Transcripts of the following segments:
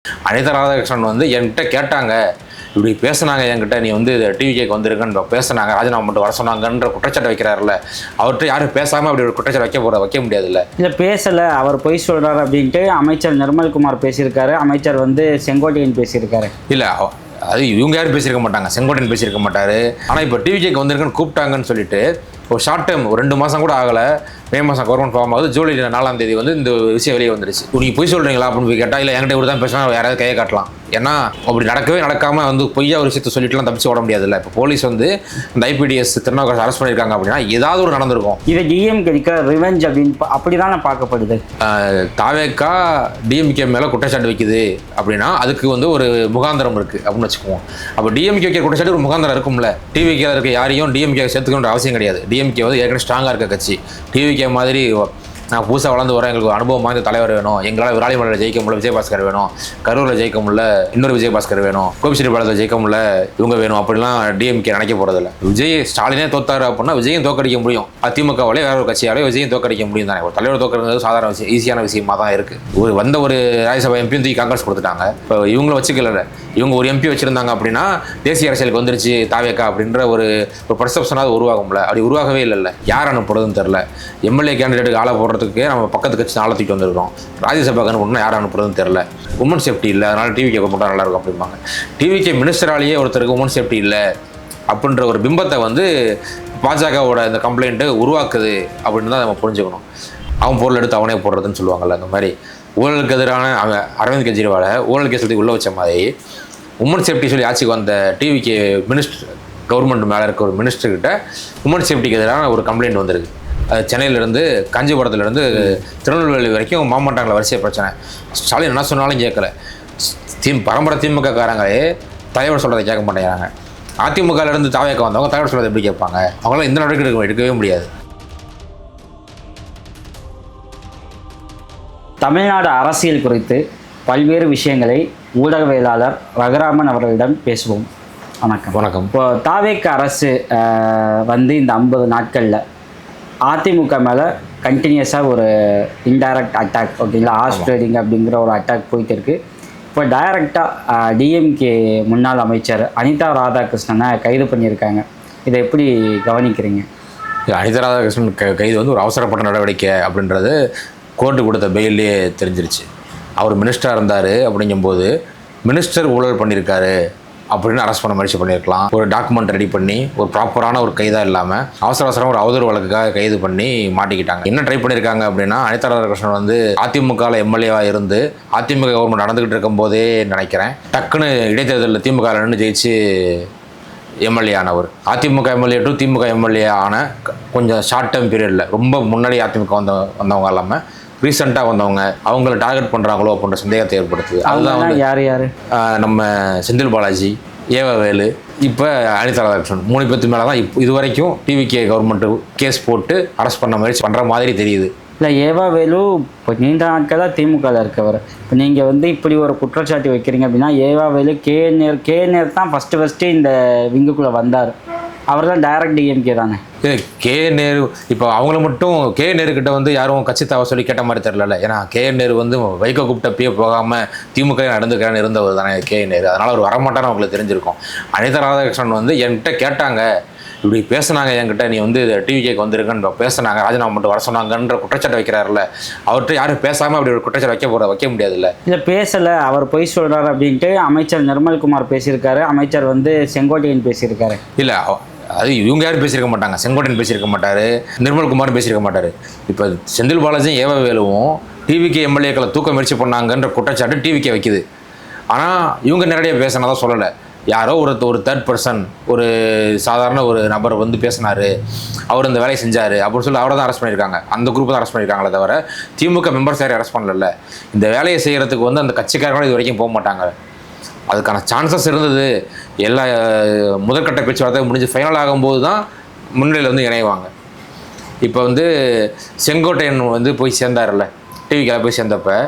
அனிதா ராதாகிருஷ்ணன் வந்து என்கிட்ட கேட்டாங்க, இப்படி பேசுனாங்க என்கிட்ட, நீ வந்து டிவிகேக்கு வந்திருக்கன்னு பேசுனாங்க, ராஜினாமா மட்டும் வர சொன்னாங்கன்ற குற்றச்சாட்டு வைக்கிறாருல்ல, அவர்கிட்ட யாரும் பேசாமல் அப்படி ஒரு குற்றச்சாட்டு வைக்க முடியாதுல்ல. இல்லை பேசலை, அவர் பொய் சொல்கிறார் அப்படின்ட்டு அமைச்சர் நிர்மல்குமார் பேசியிருக்காரு, அமைச்சர் வந்து செங்கோட்டையன் பேசியிருக்காரு. இல்லை அது இவங்க யாரும் பேசியிருக்க மாட்டாங்க, செங்கோட்டையன் பேசியிருக்க மாட்டார். ஆனால் இப்போ டிவிகேக்கு வந்திருக்குன்னு கூப்பிட்டாங்கன்னு சொல்லிட்டு ஒரு ஷார்ட் டைம் ஒரு 2 மாதம் கூட ஆகலை, மே மாதம் கவர்மெண்ட் ஃபார்ம் ஆகுது, ஜூலை 4ஆம் தேதி வந்து இந்த விஷயம் வெளியே வந்துருச்சு. நீங்கள் பொய் சொல்கிறீங்களா அப்படின்னு போய் கேட்டால், இல்லை என்கிட்ட இப்படி தான் பேசினா யாராவது கையை காட்டலாம். ஏன்னா அப்படி நடக்காமல் வந்து பொய்யா ஒரு விஷயத்தை சொல்லிட்டுலாம் தப்பிச்சு ஓட முடியாதுல்ல. இப்போ போலீஸ் வந்து இந்த ஐபிடிஎஸ் திருநாவுக்கரசு அரெஸ்ட் பண்ணியிருக்காங்க அப்படின்னா ஏதாவது ஒரு நடந்திருக்கும். இது டிஎம்கே ரிவெஞ்ச் அப்படின்னு அப்படி தானே பார்க்கப்படுது. தாவேக்கா டிஎம்கே மேலே குற்றச்சாட்டு வைக்குது அப்படின்னா அதுக்கு வந்து ஒரு முகாந்திரம் இருக்குது அப்படின்னு வச்சுக்குவோம். அப்போ டிஎம்கே வைக்கிற குற்றச்சாட்டு ஒரு முகாந்திரம் இருக்கும்ல. டிவிகே இருக்க யாரையும் டிஎம்கே சேர்த்துக்கணுன்ற அவசியம் கிடையாது. டிஎம்கே வந்து ஏற்கனவே ஸ்ட்ராங்காக இருக்க கட்சி. டிவிகே மாதிரி நான் புதுசாக வளர்ந்து வரேன், எங்களுக்கு அனுபவம் வாய்ந்த தலைவர் வேணும், எங்களால் விராலிமலையில் ஜெயிக்க முடியல விஜயபாஸ்கர் வேணும், கரூரில் ஜெயிக்க முடியல இன்னொரு விஜயபாஸ்கர் வேணும், கோபிச்செட்டிப்பாளையத்தில் ஜெயிக்க முடியல இவங்க வேணும் அப்படிலாம் டிஎம்கே நினைக்க போகிறதில்ல. விஜய் ஸ்டாலினே தோத்தாரு அப்படின்னா விஜயும் தோக்கடிக்க முடியும், அதிமுகவாலே வேற ஒரு கட்சியாலே விஜயும் தோக்கடிக்க முடியும் தானே. ஒரு தலைவர் தோக்கடிக்கிறது சாதாரண விஷயம், ஈஸியான விஷயமா தான் இருக்குது. ஒரு ராஜ்யசபா எம்பியும் தூக்கி காங்கிரஸ் கொடுத்துட்டாங்க. இப்போ இவங்களை வச்சுக்கல, இவங்க ஒரு எம்பி வச்சுருந்தாங்க அப்படின்னா தேசிய அரசியலுக்கு வந்துருச்சு தாவேக்கா அப்படின்ற ஒரு பர்செப்ஷனாவது உருவாகும்ல. அப்படி உருவாகவே இல்லைல்ல. யார் அனுப்புறதுன்னு தெரில. எம்எல்ஏ கேண்டிடேட்டுக்கு ஆளை போடுறதுக்கே நம்ம பக்கத்து கட்சி ஆளை தூக்கிட்டு வந்திருக்கோம். ராஜ்யசபாக்கு அனுப்பணும்னா யார் அனுப்புறதுன்னு தெரில. உமன் சேஃப்டி இல்லை, அதனால் டிவிகே போட்டால் நல்லாயிருக்கும் அப்படிம்பாங்க. டிவிகே மினிஸ்டராலேயே ஒருத்தருக்கு உமன் சேஃப்டி இல்லை அப்படின்ற ஒரு பிம்பத்தை வந்து பாஜகவோட இந்த கம்ப்ளைண்ட்டு உருவாக்குது அப்படின்னு தான் நம்ம புரிஞ்சுக்கணும். அவன் பொருள் எடுத்து அவனே போடுறதுன்னு சொல்லுவாங்கள்ல. அந்த மாதிரி ஊழலுக்கு எதிரான அவன் அரவிந்த் கெஜ்ரிவாலை ஊழல் கேஸ் உள்ளே வச்ச மாதிரி உமன் சேஃப்டி சொல்லி ஆட்சிக்கு வந்த டிவிகே கவர்மெண்ட் மேலே இருக்க ஒரு மினிஸ்டர்கிட்ட உமன் சேஃப்டிக்கு எதிரான ஒரு கம்ப்ளைண்ட் வந்திருக்கு. அது சென்னையிலேருந்து காஞ்சிபுரத்துலேருந்து திருநெல்வேலி வரைக்கும் மாவட்டங்களில் வரிசை பிரச்சனை. ஸ்டாலின் என்ன சொன்னாலும் கேட்கல. பரம்பரை திமுக காரங்களே தலைவர் சொல்கிறத கேட்க மாட்டேங்கிறாங்க. அதிமுகலேருந்து தாவேக்கா வந்தவங்க தலைவர் சொல்கிறத எப்படி கேட்பாங்க? அவங்களாம் எந்த நடவடிக்கை எடுக்கவே முடியாது. தமிழ்நாடு அரசியல் குறித்து பல்வேறு விஷயங்களை ஊடகவியலாளர் ரகுராமன் அவர்களிடம் பேசுவோம். வணக்கம். வணக்கம். இப்போ தாவேக்கா அரசு வந்து இந்த 50 நாட்களில் அதிமுக மேலே கண்டினியூஸாக ஒரு இன்டைரக்ட் அட்டாக், ஓகேங்களா, ஹார்ஸ் ட்ரேடிங் அப்படிங்கிற ஒரு அட்டாக் போயிட்டு இருக்குது. இப்போ டைரக்டாக டிஎம்கே முன்னாள் அமைச்சர் அனிதா ராதாகிருஷ்ணனை கைது பண்ணியிருக்காங்க. இதை எப்படி கவனிக்கிறீங்க? அனிதா ராதாகிருஷ்ணன் கைது வந்து ஒரு அவசரப்பட்ட நடவடிக்கை அப்படின்றது கோர்ட்டு கொடுத்த பெயிலே தெரிஞ்சிருச்சு. அவர் மினிஸ்டராக இருந்தார் அப்படிங்கும்போது மினிஸ்டர் ஊழல் பண்ணியிருக்காரு அப்படின்னு அரெஸ்ட் பண்ண முயற்சி பண்ணியிருக்கலாம். ஒரு டாக்குமெண்ட் ரெடி பண்ணி ஒரு ப்ராப்பரான ஒரு கைதாக இல்லாமல் அவசரம் ஒரு அவதூறு வழக்குக்காக கைது பண்ணி மாட்டிக்கிட்டாங்க. என்ன ட்ரை பண்ணியிருக்காங்க அப்படின்னா, அனிதா ராதாகிருஷ்ணன் வந்து அதிமுகவில் எம்எல்ஏவாக இருந்து அதிமுக கவர்மெண்ட் நடந்துக்கிட்டு இருக்கும் போதே நினைக்கிறேன் டக்குன்னு இடைத்தேர்தலில் திமுக ஜெயிச்சு எம்எல்ஏ ஆனவர். AIADMK MLA to DMK MLA ஆன கொஞ்சம் ஷார்ட் டைம் பீரியடில் ரொம்ப முன்னாடி அதிமுக வந்தவங்க இல்லாமல் ரீசெண்டாக வந்தவங்க அவங்கள டார்கெட் பண்ணுறாங்களோ அப்படின்ற சந்தேகத்தை ஏற்படுத்துது. அதுதான் வந்து யார் நம்ம செந்தில் பாலாஜி, ஏவவேலு, இப்போ அனிதா ராதாகிருஷ்ணன் 3 பேருக்கு மேலே தான் இது வரைக்கும் டிவிகே கவர்மெண்ட்டு கேஸ் போட்டு அரெஸ்ட் பண்ண முயற்சி பண்ணுற மாதிரி தெரியுது. இல்லை, ஏவாவேலு இப்போ நீண்ட நாட்களாக திமுகவில் இருக்கவர். இப்போ நீங்கள் வந்து இப்படி ஒரு குற்றச்சாட்டு வைக்கிறீங்க அப்படின்னா, ஏவாவேலு கேஎன்ஆர் தான் ஃபஸ்ட்டு இந்த விங்குக்குள்ளே வந்தார். அவர் தான் டைரக்ட் டிஎம்கே தானே. கேஎன்ஆர் இப்போ அவங்கள மட்டும் கேஎன்ஆர்கிட்ட வந்து யாரும் கட்சி தவ சொல்லி கேட்ட மாதிரி தெரில. ஏன்னா கேஎன்ஆர் வந்து வைகோ கூப்பிட்டப்பயே போகாமல் திமுக நடந்துக்கிறேன்னு இருந்தவர் தானே கேஎன்ஆர். அதனால் அவர் வரமாட்டான்னு அவங்களுக்கு தெரிஞ்சிருக்கும். அனிதா ராதாகிருஷ்ணன் வந்து என்கிட்ட கேட்டாங்க, இப்படி பேசுனாங்க என்கிட்ட, நீ வந்து டிவிகேக்கு வந்திருக்கன்னு பேசுனாங்க, ராஜினாமா மட்டும் வர சொன்னாங்கன்ற குற்றச்சாட்டு வைக்கிறாருல்ல, அவர்கிட்ட யாரும் பேசாமல் அப்படி ஒரு குற்றச்சாட்டு வைக்க முடியாதுல்ல. இல்லை பேசலை, அவர் பொய் சொல்கிறார் அப்படின்ட்டு அமைச்சர் நிர்மல்குமார் பேசியிருக்காரு, அமைச்சர் வந்து செங்கோட்டையன் பேசியிருக்காரு. இல்லை அது இவங்க யாரும் பேசியிருக்க மாட்டாங்க, செங்கோட்டையன் பேசியிருக்க மாட்டார், நிர்மல்குமார் பேசியிருக்க மாட்டார். இப்போ செந்தில் பாலாஜியும் ஏவவேலுவும் டிவிகே எம்எல்ஏக்களை தூக்க முயற்சி பண்ணாங்கன்ற குற்றச்சாட்டு டிவிகே வைக்குது. ஆனால் இவங்க நேரடியாக பேசினதான் சொல்லலை. யாரோ ஒரு தேர்ட் பர்சன், ஒரு சாதாரண ஒரு நபர் வந்து பேசினார், அவர் இந்த வேலையை செஞ்சார் அப்படின்னு சொல்லி அவரை தான் அரெஸ்ட் பண்ணியிருக்காங்க. அந்த குரூப் தான் அரெஸ்ட் பண்ணியிருக்காங்களே தவிர திமுக மெம்பர்ஸ் யாரையும் அரெஸ்ட் பண்ணல. இந்த வேலையை செய்கிறதுக்கு வந்து அந்த கட்சிக்காரங்களும் இது வரைக்கும் போக மாட்டாங்க. அதுக்கான சான்சஸ் இருந்தது. எல்லா முதற்கட்ட பேச்சுவார்த்தை முடிஞ்சு ஃபைனல் ஆகும்போது தான் முன்னிலையில் வந்து இணைவாங்க. இப்போ வந்து செங்கோட்டையன் வந்து போய் சேர்ந்தார்ல, டிவிக்காக போய் சேர்ந்தப்ப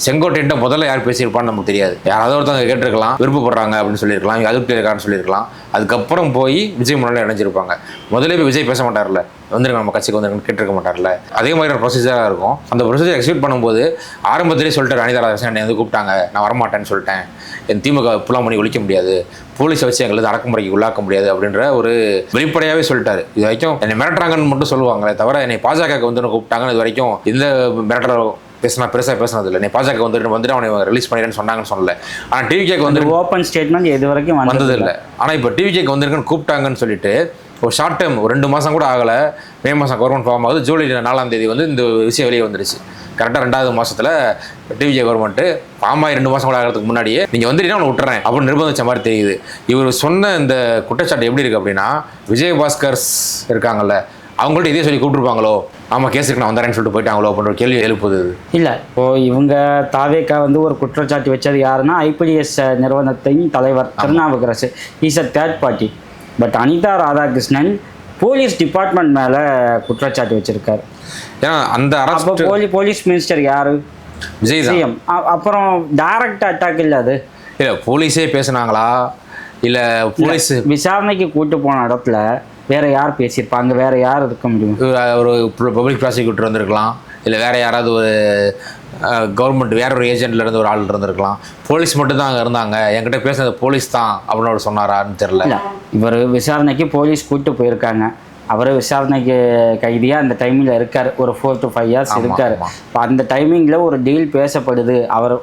செங்கோட்டையிட்ட முதல்ல யார் பேசியிருப்பான்னு நமக்கு தெரியாது. யாராவது ஒருத்தவங்க கேட்டிருக்கலாம், விருப்பப்படுறாங்க அப்படின்னு சொல்லியிருக்கலாம், அதுக்கு இருக்கான்னு சொல்லியிருக்கலாம். அதுக்கப்புறம் போய் விஜய் முன்னாடி இணைஞ்சிருப்பாங்க. முதல்ல போய் விஜய் பேச மாட்டார்ல, வந்துருங்க நம்ம கட்சிக்கு வந்துருங்கன்னு கேட்டிருக்க மாட்டார்ல. அதே மாதிரி ஒரு ப்ரொசீஜராக இருக்கும். அந்த ப்ரொசீஜர் எக்ஸிக்யூட் பண்ணும்போது ஆரம்பத்திலே சொல்லிட்டு அனிதா ராதாகிருஷ்ணன் என்னை வந்து கூப்பிட்டாங்க, நான் வரமாட்டேன்னு சொல்லிட்டேன், என் திமுக புலாம் பண்ணி ஒழிக்க முடியாது, போலீஸை வச்சு எங்களுக்கு அடக்குமுறைக்கு உள்ளாக்க முடியாது அப்படின்ற ஒரு வெளிப்படையாகவே சொல்லிட்டாரு. இது வரைக்கும் என்னை மிரட்டுறாங்கன்னு மட்டும் சொல்லுவாங்களே தவிர என்னை பாஜகவுக்கு வந்து கூப்பிட்டாங்கன்னு இது வரைக்கும் இந்த மிரட்டல் பெருசாக பேசினது இல்லை. நீ பாஜக வந்துட்டு அவனை ரிலீஸ் பண்ணிடுன்னு சொன்னாங்கன்னு சொல்லல. ஆனால் டிவிகேக்கு வந்து ஓப்பன் ஸ்டேட்மெண்ட் இது வரைக்கும் வந்தது இல்லை. ஆனால் இப்போ டிவிகேக்கு வந்துருக்குன்னு கூப்பிட்டாங்கன்னு சொல்லிட்டு ஒரு ஷார்ட் டைம் ஒரு 2 மாதம் கூட ஆகலை, மே மாதம் கவர்மெண்ட் ஃபார்ம் ஆகுது, ஜூலை 4ஆம் தேதி வந்து இந்த விஷயம் வெளியே வந்துருச்சு. கரெக்டாக 2வது மாதத்தில் டிவிகே கவர்மெண்ட்டு ஃபார்ம் ஆகி 2 மாதம் கூட ஆகிறதுக்கு முன்னாடியே நீங்கள் வந்துட்டீங்கன்னா அவனை விட்டுறேன் அப்படின்னு நிர்பந்திச்ச மாதிரி தெரியுது. இவர் சொன்ன இந்த குற்றச்சாட்டு எப்படி இருக்குது அப்படின்னா, விஜயபாஸ்கர்ஸ் இருக்காங்கல்ல, அவங்கள்ட்ட இதே சொல்லி கூப்பிட்டுருப்பாங்களோ, ஆமாம் கேஸுக்கு நான் வந்தாரேன்னு சொல்லிட்டு போயிட்டாங்களோ அப்படின்ற ஒரு கேள்வி எழுப்புது. இல்லை, இப்போது இவங்க தாவேக்கா வந்து ஒரு குற்றச்சாட்டு வச்சது யாருன்னா ஐபிடிஎஸ் நிறுவனத்தின் தலைவர் Thirunavukkarasu. Is a third party. But Anitha Radhakrishnan police department மேலே குற்றச்சாட்டு வச்சிருக்காரு. ஏன்னா அந்த அப்போ போலீஸ் மினிஸ்டர் யாரு? விஜய் சிஎம். அப்புறம் டைரக்ட் அட்டாக் இல்லை, அது இல்லை போலீஸே பேசுனாங்களா இல்லை போலீஸ் விசாரணைக்கு கூட்டு போன இடத்துல வேற யார் பேசியிருப்பாங்க? வேற யார் இருக்க முடியும்? ஒரு பப்ளிக் ப்ராசிக்யூட்டர் வந்திருக்கலாம், இல்லை வேற யாராவது ஒரு கவர்மெண்ட் வேற ஒரு ஏஜென்ட்ல இருந்து ஒரு ஆள் இருந்திருக்கலாம். போலீஸ் மட்டும் தான் அங்கே இருந்தாங்க, என்கிட்ட பேசுனது போலீஸ் தான் அப்படின்னு அவர் சொன்னாரான்னு தெரியல. இவர் விசாரணைக்கு போலீஸ் கூப்பிட்டு போயிருக்காங்க. அவர் விசாரணைக்கு கைதியாக அந்த டைமிங்கில் இருக்கார். ஒரு 4 to 5 years இருக்கார். இப்போ அந்த டைமிங்கில் ஒரு டீல் பேசப்படுது,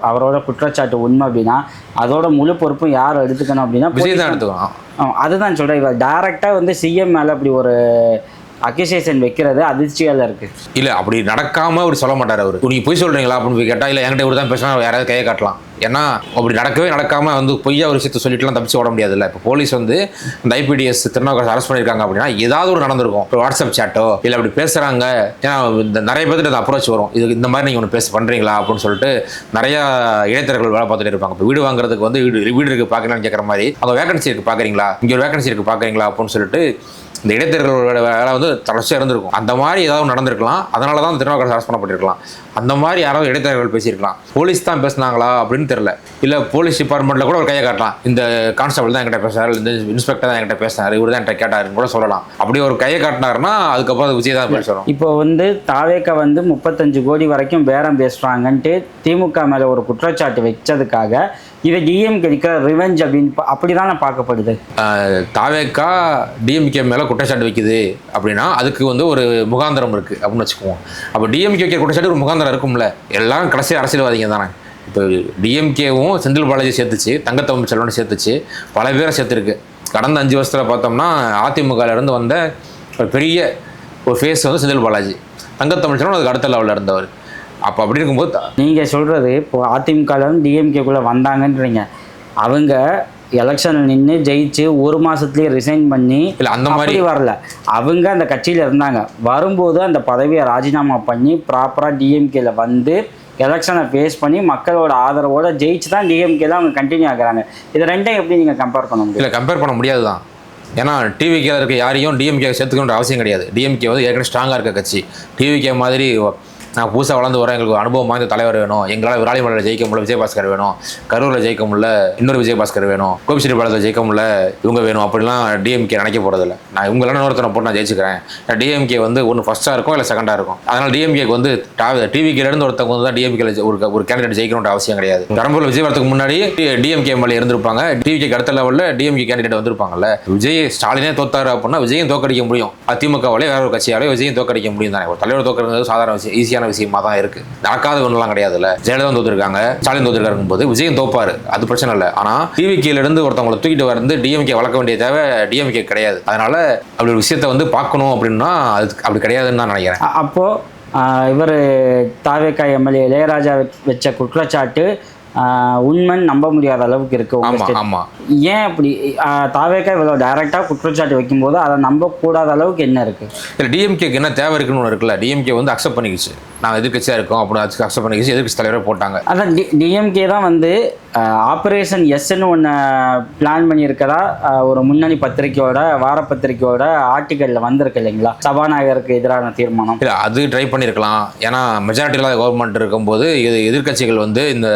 அவரோட குற்றச்சாட்டு உண்மை அப்படின்னா அதோட முழு பொறுப்பும் யார் எடுத்துக்கணும் அப்படின்னா விஜய் தான் எடுத்துக்கணும். அதுதான் சொல்கிறேன். இவர் டைரெக்டாக வந்து சிஎம் மேலே அப்படி ஒரு அக்யூசேஷன் வைக்கிறது அதிர்ச்சியாக இருக்குது. இல்லை அப்படி நடக்காமல் அப்படி சொல்ல மாட்டார் அவர். நீங்கள் பொய் சொல்கிறீங்களா அப்படின்னு போய் கேட்டால் இல்லை என்கிட்ட இவர் தான் பேசினா யாராவது கையை காட்டலாம். ஏன்னா அப்படி நடக்காமல் வந்து பொய்யா ஒரு விஷயத்தை சொல்லிட்டுலாம் தப்பிச்சு ஓட முடியாது. இல்லை இப்போ போலீஸ் வந்து இந்த ஐபிடிஎஸ் திருநாவுக்கரசு அரெஸ்ட் பண்ணியிருக்காங்க அப்படின்னா ஏதாவது ஒரு நடந்திருக்கும். இப்போ வாட்ஸ்அப் சேட்டோ இல்லை அப்படி பேசுகிறாங்க. ஏன்னா இந்த நிறைய பேர்கிட்ட அந்த அப்ரோச் வரும், இது இந்த மாதிரி நீங்கள் ஒன்று பண்ணுறீங்களா அப்படின்னு சொல்லிட்டு நிறையா இடைத்தரகர்கள் வேலை பார்த்துட்டு இருப்பாங்க. இப்போ வீடு வாங்குறதுக்கு வந்து வீடு இருக்குது பார்க்கலான்னு கேட்குற மாதிரி, அவங்க வேகன்சி இருக்குது பார்க்குறீங்களா, இங்கே ஒரு வேகன்சி இருக்குது பார்க்குறீங்களா அப்படின்னு சொல்லிட்டு இந்த இடைத்தரகர்களோட வேலை வந்து தொடர்ச்சியாக இருந்திருக்கும். அந்த மாதிரி ஏதாவது நடந்திருக்கலாம். அதனால தான் திருநாவுக்கரசு அரெஸ்ட் பண்ணப்பட்டிருக்கலாம். அந்த மாதிரி யாராவது இடைத்தரகர்கள் பேசியிருக்கலாம். போலீஸ் தான் பேசினாங்களா அப்படின்னு தெரியல. இல்லை போலீஸ் டிபார்ட்மெண்ட்டில் கூட ஒரு கையை காட்டலாம், இந்த கான்ஸ்டபிள் தான் என்கிட்ட பேசுறாரு, இந்த இன்ஸ்பெக்டர் தான் என்கிட்ட பேசினார், இவர் தான் என்கிட்ட கேட்டாருன்னு கூட சொல்லலாம். அப்படி ஒரு கையை காட்டினாருன்னா அதுக்கப்புறம் அது விஜய் தான் பேசுகிறோம். இப்போ வந்து தாவேக்கா வந்து 35 கோடி வரைக்கும் பேரம் பேசுகிறாங்கன்ட்டு திமுக மேலே ஒரு குற்றச்சாட்டு வச்சதுக்காக இதை டிஎம்கே ரிவெஞ்ச் அப்படிதானே பார்க்கப்படுது. தாவேக்கா டிஎம்கே மேலே குற்றச்சாட்டு வைக்குது அப்படின்னா அதுக்கு வந்து ஒரு முகாந்திரம் இருக்குது அப்படின்னு வச்சுக்குவோம். அப்போ டிஎம்கே வைக்கிற குற்றச்சாட்டு ஒரு முகாந்திரம் இருக்கும்ல. எல்லாரும் கடைசி அரசியல்வாதிங்க தானே. இப்போ டிஎம்கேவும் செந்தில் பாலாஜி சேர்த்துச்சு, தங்கத்தமிழ் செல்வன் சேர்த்துச்சு, பல பேரை சேர்த்துருக்கு. கடந்த 5 வருஷத்தில் பார்த்தோம்னா அதிமுகலேருந்து வந்த ஒரு பெரிய ஒரு ஃபேஸ் வந்து செந்தில் பாலாஜி, தங்கத்தமிழ் செல்வன் அதுக்கு அடுத்த லெவலில் இருந்தவர். அப்போ அப்படி இருக்கும்போது நீங்கள் சொல்கிறது இப்போ அதிமுகலேருந்து டிஎம்கேக்குள்ளே வந்தாங்கன்றீங்க. அவங்க எலெக்ஷனில் நின்று ஜெயிச்சு 1 மாதத்துலேயே ரிசைன் பண்ணி இல்லை அந்த மாதிரி வரல. அவங்க அந்த கட்சியில் இருந்தாங்க. வரும்போது அந்த பதவியை ராஜினாமா பண்ணி ப்ராப்பராக டிஎம்கேல வந்து எலெக்ஷனை ஃபேஸ் பண்ணி மக்களோட ஆதரவோடு ஜெயிச்சு தான் டிஎம்கேல அவங்க கண்டினியூ ஆகுறாங்க. இது ரெண்டையும் எப்படி நீங்கள் கம்பேர் பண்ண முடியும்? இல்லை கம்பேர் பண்ண முடியாது தான். ஏன்னா டிவிகேல இருக்க யாரையும் டிஎம்கே சேர்த்துக்கணுன்ற அவசியம் கிடையாது. டிஎம்கே வந்து ஏற்கனவே ஸ்ட்ராங்காக இருக்க கட்சி. டிவிகே மாதிரி நான் புதுசாக வளர்ந்து வரேன், எங்களுக்கு அனுபவம் வாய்ந்த தலைவர் வேணும், எங்களால் விராலிமலையில் ஜெயிக்க முடியல விஜயபாஸ்கர் வேணும், கரூரில் ஜெயிக்க முடியல இன்னொரு விஜயபாஸ்கர் வேணும், கோபிச்செட்டிப்பாளையத்தில் ஜெயிக்க முடியல இவங்க வேணும் அப்படிலாம் டிஎம்கே நினைக்க போகிறதில்ல. நான் இவங்களாம் ஒருத்தனை போட்டு நான் ஜெயிச்சுக்கிறேன். டிஎம்கே வந்து ஒன்று ஃபஸ்ட்டாக இருக்கும் இல்லை செகண்டாக இருக்கும். அதனால் டிஎம்கேக்கு வந்து டிவிகேலேருந்து ஒருத்தவங்க வந்து தான் டிஎம்கேல ஒரு கேண்டிடேட் ஜெயிக்கணுன்ற அவசியம் கிடையாது. பெரம்பலூர் விஜய் வரதுக்கு முன்னாடி டிஎம்கே எம்எல்ஏ இருந்திருப்பாங்க, டிவிகேக்கு அடுத்த லெவலில் டிஎம்கே கேண்டிடேட் வந்திருப்பாங்கல்ல. விஜய் ஸ்டாலினே தோத்தாரு அப்படின்னா விஜயும் தோக்கடிக்க முடியும், அதிமுகவாலே வேற ஒரு கட்சியாலே விஜயும் தோக்கடிக்க முடியும் தானே. ஒரு தலைவர் தோக்கிறது சாதாரண விஷயம், ஈஸியான விஷயமா தான் இருக்கு. நடக்காத ஒன்றுலாம் கிடையாதுல்ல. ஜெயலலிதா தோத்துருக்காங்க, ஸ்டாலின் தோத்துருக்காருக்கும் போது விஜயம் தோப்பாரு, அது பிரச்சனை இல்லை. ஆனா டிவிகேல இருந்து ஒருத்தவங்களை தூக்கிட்டு வந்து டிஎம்கே வளர்க்க வேண்டிய தேவை டிஎம்கே கிடையாது. அதனால அப்படி ஒரு விஷயத்த வந்து பார்க்கணும் அப்படின்னா அது அப்படி கிடையாதுன்னு நான் நினைக்கிறேன். அப்போ இவர் தாவேக்கா எம்எல்ஏ இளையராஜா வச்ச குற்றச்சாட்டு உண்மைன்னு நம்ப முடியாத அளவுக்கு இருக்குது உங்கள் ஆமாம் ஸ்டேட். ஆமாம். ஏன் அப்படி தாவேக்கா இவ்வளோ டைரெக்டாக குற்றச்சாட்டு வைக்கும்போது அதை நம்பக்கூடாத அளவுக்கு என்ன இருக்குது? இல்லை, டிஎம்கேக்கு என்ன தேவை இருக்குன்னு ஒன்று இருக்குல்ல. டிஎம்கே வந்து அக்செப்ட் பண்ணிக்கிச்சு, நாங்கள் எதிர்க்கட்சியாக இருக்கோம் அப்படின்னு அக்செப்ட் பண்ணிக்கிச்சு, எதிர்க்கட்சி தலைவரை போட்டாங்க. அதான் டிஎம்கே தான் வந்து ஆப்ரேஷன் எஸ்ன்னு ஒன்று பிளான் பண்ணியிருக்கதா ஒரு முன்னணி பத்திரிக்கையோட வாரப்பத்திரிக்கையோட ஆர்டிக்கலில் வந்திருக்கு இல்லைங்களா, சபாநாயகருக்கு எதிரான தீர்மானம். இல்லை, அது ட்ரை பண்ணியிருக்கலாம். ஏன்னா மெஜாரிட்டி இல்லாத கவர்மெண்ட் இருக்கும்போது எதிர்க்கட்சிகள் வந்து இந்த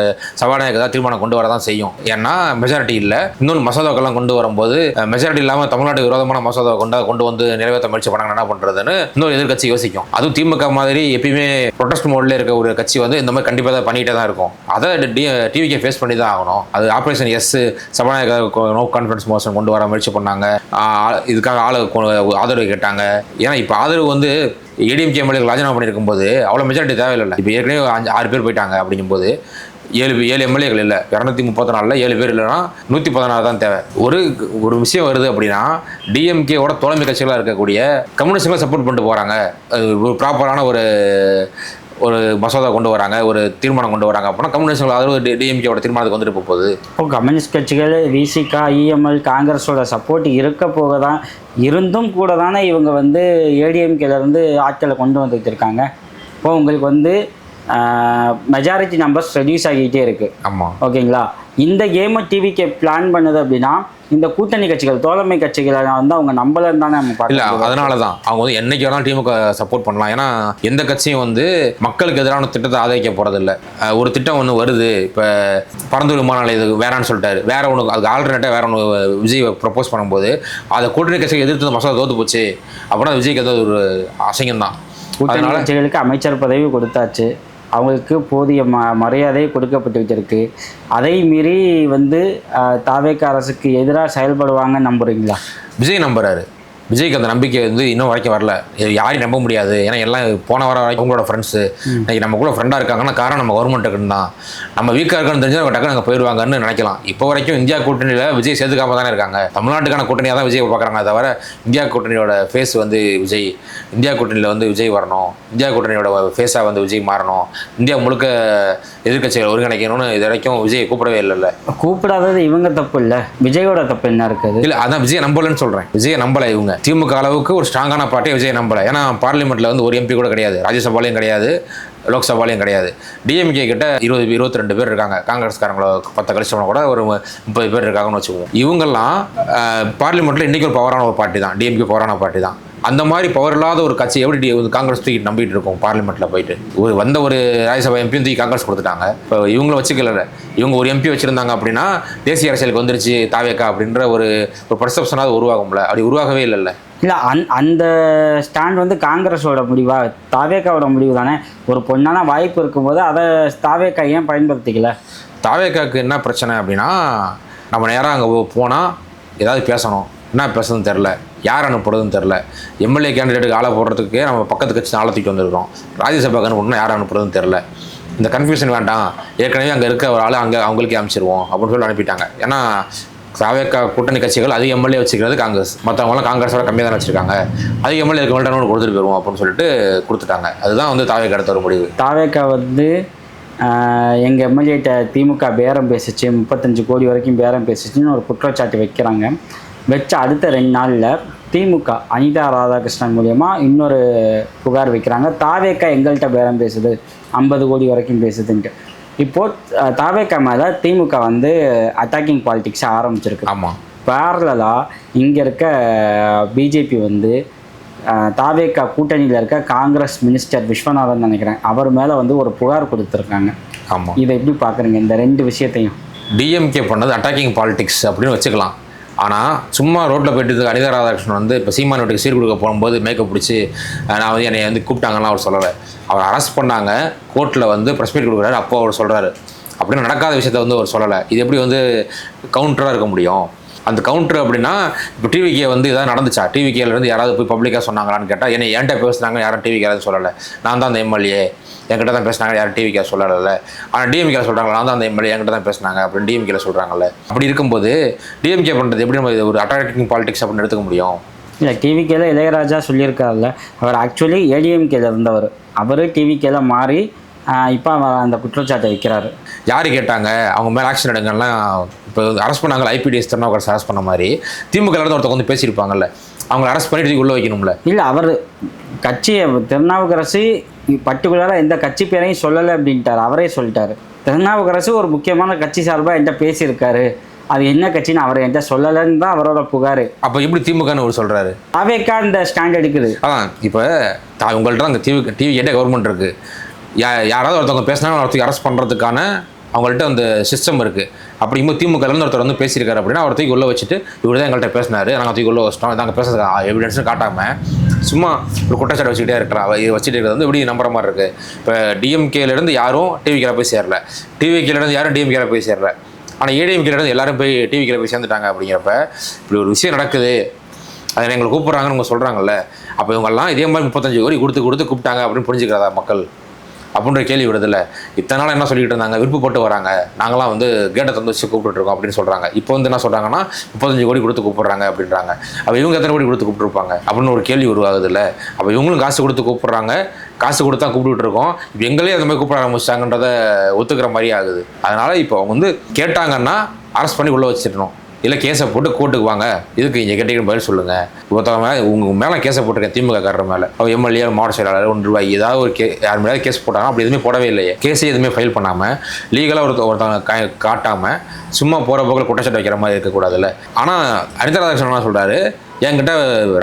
சபாநாயகர் தான் தீர்மானம் கொண்டு வர தான் செய்யும். ஏன்னா மெஜாரிட்டி இல்லை. இன்னொன்று மசோதாக்கெல்லாம் கொண்டு வரும்போது மெஜாரிட்டி இல்லாமல் தமிழ்நாடு விரோதமான மசோதா கொண்டு வந்து நிறைவேற்ற முயற்சி பண்ணாங்க, என்ன பண்ணுறதுன்னு இன்னொரு எதிர்க்கட்சி யோசிக்கும். அதுவும் திமுக மாதிரி எப்பயுமே ப்ரொடெஸ்ட் மோட்ல இருக்க ஒரு கட்சி வந்து இந்த மாதிரி கண்டிப்பாக தான் பண்ணிகிட்டே தான் இருக்கும். அதை டிவிக்கே ஃபேஸ் பண்ணி தான் ஆகணும். அது ஆப்ரேஷன் எஸ் சபாநாயகர் நோ கான்ஃபிடன்ஸ் மோஷன் கொண்டு வர முயற்சி பண்ணாங்க. இதுக்காக ஆதரவு கேட்டாங்க. ஏன்னா இப்போ ஆதரவு வந்து ஏடிஎம்கே எம்எல்ஏ ராஜினாமா பண்ணியிருக்கும் போது அவ்வளோ மெஜாரிட்டி தேவையில்லை. இப்போ ஏற்கனவே 6 பேர் போயிட்டாங்க. அப்படிங்கும்போது 7 எம்எல்ஏக்கள் இல்லை, 234 7 பேர் இல்லைன்னா 116 தான் தேவை. ஒரு விஷயம் வருது அப்படின்னா டிஎம்கேவோட தோழமை கட்சிகளாக இருக்கக்கூடிய கம்யூனிஸ்டுகளை சப்போர்ட் பண்ணிட்டு போகிறாங்க. ஒரு ப்ராப்பரான ஒரு மசோதா கொண்டு வராங்க, ஒரு தீர்மானம் கொண்டு வராங்க அப்படின்னா கம்யூனிஸ்டுகள் ஆதரவு டிஎம்கேவோட தீர்மானத்துக்கு வந்துட்டு போகுது. இப்போ கம்யூனிஸ்ட் கட்சிகள் விசிகா இஎம்எல் காங்கிரஸோட சப்போர்ட் இருக்க போக தான் இருந்தும் கூட தானே இவங்க வந்து ஏடிஎம்கேலேருந்து ஆட்களை கொண்டு வந்துட்டு இருக்காங்க. இப்போ உங்களுக்கு வந்து மெஜாரிட்டி நம்பர்ஸ் ரெடியூஸ் ஆகிட்டே இருக்குது. ஆமாம், ஓகேங்களா. இந்த கேமை டிவிக்கு பிளான் பண்ணுது அப்படின்னா இந்த கூட்டணி கட்சிகள் தோழமை கட்சிகளை வந்து அவங்க நம்பலன்னு தானே நம்ம இல்லை. அதனால தான் அவங்க வந்து என்னைக்கு வேணாலும் திமுக சப்போர்ட் பண்ணலாம். ஏன்னா எந்த கட்சியும் வந்து மக்களுக்கு எதிரான திட்டத்தை ஆதரிக்க போகிறதில்ல. ஒரு திட்டம் ஒன்று வருது, இப்போ பரந்தூர் விமான நிலையம் வேணான்னு சொல்லிட்டாரு, வேற ஒன்று அதுக்கு ஆல்டர்னேட்டாக வேற ஒன்று விஜய் ப்ரப்போஸ் பண்ணும்போது அதை கூட்டணி கட்சிகள் எதிர்த்து மசோதா தோத்து போச்சு அப்படின்னா விஜய்க்கு ஏதாவது ஒரு அசிங்கம் தான். கூட்டணி கட்சிகளுக்கு அமைச்சர் பதவி கொடுத்தாச்சு, அவங்களுக்கு போதிய மரியாதை கொடுக்கப்பட்டு இருக்கு. அதை மீறி வந்து தாவேக்கா அரசுக்கு எதிராக செயல்படுவாங்கன்னு நம்புறீங்களா? விஜய் நம்புறாரு. விஜய்க்கு அந்த நம்பிக்கை வந்து இன்னும் வரைக்கும் வரல. யாரையும் நம்ப முடியாது. ஏன்னா எல்லாம் போன வாரம் வரைக்கும் உங்களோட ஃப்ரெண்ட்ஸு இன்னைக்கு நம்ம கூட ஃப்ரெண்டாக இருக்காங்கன்னா காரணம் நம்ம கவர்மெண்ட்டுக்குன்னு தான். நம்ம வீக்காக இருக்கான்னு தெரிஞ்சு அவங்க டக்குனு அங்கே போயிடுவாங்கன்னு நினைக்கலாம். இப்போ வரைக்கும் இந்தியா கூட்டணியில் விஜய் சேர்த்துக்காம தானே இருக்காங்க. தமிழ்நாட்டுக்கான கூட்டணியாக தான் விஜய் பார்க்குறாங்க தவிர இந்தியா கூட்டணியோட ஃபேஸ் வந்து விஜய். இந்தியா கூட்டணியில் வந்து விஜய் வரணும், இந்தியா கூட்டணியோட ஃபேஸாக வந்து விஜய் மாறணும், இந்தியா முழுக்க எதிர்க்கட்சிகள் ஒருங்கிணைக்கணும்னு இது வரைக்கும் விஜய் கூப்பிடவே இல்லைல்ல. கூப்பிடாதது இவங்க தப்பு இல்லை, விஜயோட தப்பு என்ன இருக்குது? இல்லை, அதான் விஜய் நம்பலன்னு சொல்கிறேன். விஜயை நம்பலை இவங்க. திமுக அளவுக்கு ஒரு ஸ்ட்ராங்கான பார்ட்டியை விஜய் நம்பலை. ஏன்னா பார்லிமெண்ட்டில் வந்து ஒரு எம்பி கூட கிடையாது, ராஜ்யசபாலையும் கிடையாது, லோக்சபாலையும் கிடையாது. டிஎம்கே கிட்ட 22 பேர் இருக்காங்க. காங்கிரஸ்காரங்கள 10 கழிச்சவங்க கூட ஒரு 30 பேர் இருக்காங்கன்னு வச்சுக்குவோம். இவங்கெல்லாம் பார்லிமெண்ட்டில் இன்றைக்கி ஒரு பவரான ஒரு பார்ட்டி தான், டிஎம்கே பவரான பார்ட்டி தான். அந்த மாதிரி பவர் இல்லாத ஒரு கட்சி எப்படி காங்கிரஸ் தூக்கி நம்பிட்டு இருக்கோம்? பார்லிமெண்ட்டில் போயிட்டு ஒரு ராஜ்யசபா எம்பியும் தூக்கி காங்கிரஸ் கொடுத்துட்டாங்க. இப்போ இவங்கள வச்சுக்கல, இவங்க ஒரு எம்பி வச்சுருந்தாங்க அப்படின்னா தேசிய அரசியலுக்கு வந்துருச்சு தாவேக்கா அப்படின்ற ஒரு பர்செப்ஷனாவது உருவாகும்ல. அப்படி உருவாகவே இல்லைல்ல. இல்லை, அந்த ஸ்டாண்ட் வந்து காங்கிரஸோட முடிவா தாவேக்காவோட முடிவு தானே? ஒரு பொண்ணான வாய்ப்பு இருக்கும்போது அதை தாவேக்கா ஏன் பயன்படுத்திக்கல? தாவேக்காவுக்கு என்ன பிரச்சனை அப்படின்னா நம்ம நேராக அங்கே போனால் ஏதாவது பேசணும், என்ன பேசுறதுன்னு தெரில, யார் அனுப்புறதுன்னு தெரில. எம்எல்ஏ கேண்டிடேட்டுக்கு ஆளை போடுறதுக்கே நம்ம பக்கத்து கட்சி ஆளை தூக்கிட்டு வந்துருக்கோம். ராஜ்யசபாக்கு அனுப்பணும்னா யார் அனுப்புறதுன்னு தெரில. இந்த கன்ஃபியூஷன் வேண்டாம், ஏற்கனவே அங்கே இருக்க ஒரு ஆள் அவங்களுக்கே அமைச்சிருவோம் அப்படின்னு சொல்லி அனுப்பிட்டாங்க. ஏன்னா தாவேக்கா கூட்டணி கட்சிகள் அதிக எம்எல்ஏ வச்சுக்கிறது காங்கிரஸ், மற்றவங்களாம் காங்கிரஸோட கம்மியாக தான் வச்சுருக்காங்க, அதிக எம்எல்ஏ இருக்க கொடுத்துட்டு போயிடுவோம் அப்படின்னு சொல்லிட்டு கொடுத்துட்டாங்க. அதுதான் வந்து தாவேக்கா எடுத்த ஒரு முடிவு. தாவேக்கா வந்து எங்கள் எம்எல்ஏட்ட திமுக பேரம் பேசிச்சு, 35 கோடி வரைக்கும் பேரம் பேசிச்சுன்னு ஒரு குற்றச்சாட்டு வைக்கிறாங்க. வச்ச அடுத்த 2 நாளில் திமுக அனிதா ராதாகிருஷ்ணன் மூலியமாக இன்னொரு புகார் வைக்கிறாங்க. தாவேக்கா எங்கள்கிட்ட பேரம் பேசுது, 50 கோடி வரைக்கும் பேசுதுன்ட்டு. இப்போது தாவேக்கா மேலே திமுக வந்து அட்டாக்கிங் பாலிடிக்ஸை ஆரம்பிச்சிருக்கு. ஆமாம். பேரலாக இங்கே இருக்க பிஜேபி வந்து தாவேக்கா கூட்டணியில் இருக்க காங்கிரஸ் மினிஸ்டர் விஸ்வநாதன் நினைக்கிறேன், அவர் மேலே வந்து ஒரு புகார் கொடுத்துருக்காங்க. ஆமாம். இதை எப்படி பார்க்குறீங்க இந்த 2 விஷயத்தையும்? டிஎம்கே பண்ணது அட்டாக்கிங் பாலிடிக்ஸ் அப்படின்னு வச்சுக்கலாம். ஆனால் சும்மா ரோட்டில் போயிட்டு அனிதா ராதாகிருஷ்ணன் வந்து இப்போ சீமான் வீட்டுக்கு சீர் கொடுக்க போகும்போது மேக்கப் பிடிச்சி நான் வந்து என்னை வந்து கூப்பிட்டாங்கலாம் அவர் சொல்லலை. அவர் அரெஸ்ட் பண்ணாங்க, கோர்ட்டில் வந்து ப்ரெஸ் மீட் கொடுக்குறாரு, அப்போ அவர் சொல்கிறாரு. அப்படின்னு நடக்காத விஷயத்த வந்து அவர் சொல்லலை. இது எப்படி வந்து கவுண்டராக இருக்க முடியும்? அந்த கவுண்டர் அப்படின்னா இப்போ டிவிக்கே வந்து எதாவது நடந்துச்சா? டிவிக்கேலேருந்து யாராவது போய் பப்ளிக்காக சொன்னாங்களான்னு கேட்டால் என்னை ஏன்ட்ட பேசுனாங்க, யாரும் டிவிக்கு யாராவது சொல்லலை, நான் தான் அந்த எம்எல்ஏ, என்கிட்ட தான் பேசினாங்க, யாரும் டிவிக்கே சொல்லலை. ஆனால் டிஎம்கேல சொல்கிறாங்க நான் தான் அந்த எம்எல்ஏ, என்கிட்ட தான் பேசினாங்க அப்படின்னு டிஎம்கேல சொல்கிறாங்கல்ல. அப்படி இருக்கும்போது டிஎம்கே பண்ணுறது எப்படி நம்ம ஒரு அட்டாக்கிங் பாலிடிக்ஸ் அப்படின்னு எடுத்துக்க முடியும்? இல்லை, டிவிக்கேல இளையராஜா சொல்லியிருக்காருல்ல, அவர் ஆக்சுவலி ஏடிஎம்கேல இருந்தவர், அவர் டிவிக்கேல மாறி இப்போ அவர் அந்த குற்றச்சாட்டை வைக்கிறாரு. யார் கேட்டாங்க அவங்க மேலே ஆக்ஷன் எடுங்கலாம். இப்போ அரெஸ்ட் பண்ணாங்கல்ல, ஐபிடிஎஸ் திருநாவுக்கரசு அரெஸ்ட் பண்ண மாதிரி திமுக ஒருத்தவங்க வந்து பேசியிருப்பாங்கல்ல, அவங்களை அரெஸ்ட் பண்ணிட்டு உள்ளே வைக்கணும்ல. இல்லை, அவர் கட்சியை திருநாவுக்கரசு பர்டிகுலராக எந்த கட்சி பேரையும் சொல்லலை அப்படின்ட்டார். அவரே சொல்லிட்டாரு, திருநாவுக்கரசு ஒரு முக்கியமான கட்சி சார்பாக என்கிட்ட பேசியிருக்காரு, அது என்ன கட்சின்னு அவர் என்கிட்ட சொல்லலைன்னு தான் அவரோட புகார். அப்போ எப்படி திமுகன்னு அவர் சொல்கிறாரு? தாவேக்கா இந்த ஸ்டாண்ட் எடுக்குது. அதான் இப்போ உங்கள்கிட்ட அந்த டிவி கேட்ட கவர்மெண்ட் இருக்குது. யாராவது ஒருத்தவங்க பேசினாலும் ஒருத்தருக்கு அரெஸ்ட் பண்ணுறதுக்கான அவங்கள்ட்ட அந்த சிஸ்டம் இருக்குது. அப்படிங்கும்போது திமுகலேருந்து ஒருத்தர் வந்து பேசியிருக்காரு அப்படின்னா அவர் தூக்கி உள்ளே வச்சுட்டு இவர் தான் எங்கள்கிட்ட பேசினார், நாங்கள் தூக்கி உள்ளே வச்சிட்டோம், நாங்கள் பேசுறது எவிடன்ஸ்னு காட்டாமல் சும்மா ஒரு குற்றச்சாட்டு வச்சுக்கிட்டே இருக்கலாம். வச்சுட்டு இருக்கிறது வந்து இப்படி நம்புற மாதிரி இருக்குது. இப்போ டிஎம்கேலேருந்து யாரும் டிவிக்கில் போய் சேரல, டிவிக்கிலேருந்து யாரும் டிஎம்கேல போய் சேரல, ஆனால் ஏடிஎம்கேலேருந்து எல்லாரும் போய் டிவிக்கில் போய் சேர்ந்துட்டாங்க. அப்படிங்கிறப்ப இப்படி ஒரு விஷயம் நடக்குது, அதை எங்களை கூப்பிட்றாங்கன்னு அவங்க சொல்கிறாங்கல்ல, அப்போ இவங்கெல்லாம் இதே மாதிரி 35 கோடி கொடுத்து கூப்பிட்டாங்க அப்படின்னு புரிஞ்சுக்கிறதா மக்கள் அப்படின்ற கேள்வி விடுதில்ல. இத்தனை நாள் என்ன சொல்லிட்டு இருந்தாங்க, விருப்பப்பட்டு வராங்க, நாங்களாம் வந்து கேட்டை தந்து வச்சு கூப்பிட்டுருக்கோம் அப்படின்னு சொல்கிறாங்க. இப்போ வந்து என்ன சொல்கிறாங்கன்னா 35 கோடி கொடுத்து கூப்பிட்றாங்க அப்படின்றாங்க. அப்போ இவங்க எத்தனை கோடி கொடுத்து கூப்பிட்டுருப்பாங்க அப்படின்னு ஒரு கேள்வி உருவாகுதுல்ல. அப்போ இவங்களும் காசு கொடுத்து கூப்பிட்றாங்க, காசு கொடுத்தா கூப்பிட்டு இருக்கோம், இப்போ எங்களே அந்த மாதிரி கூப்பிட ஆரம்பிச்சிட்டாங்கன்றதை ஒத்துக்கிற மாதிரி ஆகுது. அதனால் இப்போ அவங்க வந்து கேட்டாங்கன்னா அரெஸ்ட் பண்ணி உள்ளே வச்சிடணும், இல்லை கேஸை போட்டு கோர்ட்டுக்கு வாங்க, இதுக்கு இங்கே கேட்டீங்கன்னு பதில் சொல்லுங்கள். ஒருத்தவங்க உங்கள் மேலே கேஸை போட்டிருக்கேன் திமுக காரர் மேலே, அவர் எம்எல்ஏ மாவட்ட செயலாளர் ₹1 ஏதாவது ஒரு யார் மேலே கேஸ் போட்டாங்கன்னா அப்படி எதுவுமே போடவே இல்லையே. கேஸே எதுவுமே ஃபைல் பண்ணாமல் லீகலாக ஒருத்தவங்க காட்டாமல் சும்மா போகிற போக்கில் குற்றச்சாட்டு வைக்கிற மாதிரி இருக்கக்கூடாதுல்ல. ஆனால் அனிதா ராதாகிருஷ்ணன் என்ன சொல்கிறாரு, என்கிட்ட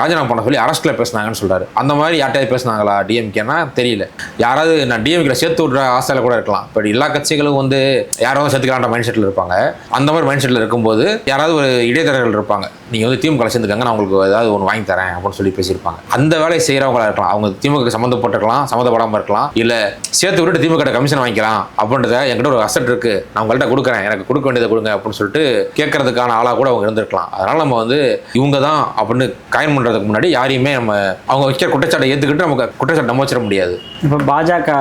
ராஜினாமா பண்ண சொல்லி அரஸ்ட்டில் பேசினாங்கன்னு சொல்கிறாரு. அந்த மாதிரி யார்ட்டையாவது பேசினாங்களா டிஎம்கேனா தெரியல. யாராவது நான் டிஎம்கேல சேர்த்து விட்ற ஆசையில் கூட இருக்கலாம். இப்போ எல்லா கட்சிகளும் வந்து யாராவது சேர்த்துக்கலான்ற மைண்ட் செட்டில் இருப்பாங்க. அந்த மாதிரி மைண்ட் செட்டில் இருக்கும்போது யாராவது ஒரு இடைத்தரகர்கள் இருப்பாங்க, நீங்கள் வந்து திமுக சேர்ந்துக்காங்க, நான் உங்களுக்கு ஏதாவது ஒன்று வாங்கி தரேன் அப்படின்னு சொல்லி பேசியிருப்பாங்க. அந்த வேலையை செய்கிறவங்களா இருக்கலாம், அவங்க திமுக சம்மந்தப்பட்டிருக்கலாம், சம்மந்தப்படாமல் இருக்கலாம், இல்லை சேர்த்து விட்டுட்டு திமுக கமிஷன் வாங்கிக்கலாம் அப்படின்றத என்கிட்ட ஒரு அசட் இருக்குது, நான் உங்கள்கிட்ட கொடுக்குறேன், எனக்கு கொடுக்க வேண்டியதை கொடுங்க அப்படின்னு சொல்லிட்டு கேட்கறதுக்கான ஆளாக கூட அவங்க இருந்திருக்கலாம். அதனால் நம்ம வந்து இவங்க தான் அப்படின்னு காயின் பண்ணுறதுக்கு முன்னாடி யாரையுமே நம்ம அவங்க வைக்கிற குற்றச்சாட்டை ஏற்றுக்கிட்டு நமக்கு குற்றச்சாட்டு நம்ம வச்சிட முடியாது. இப்போ பாஜக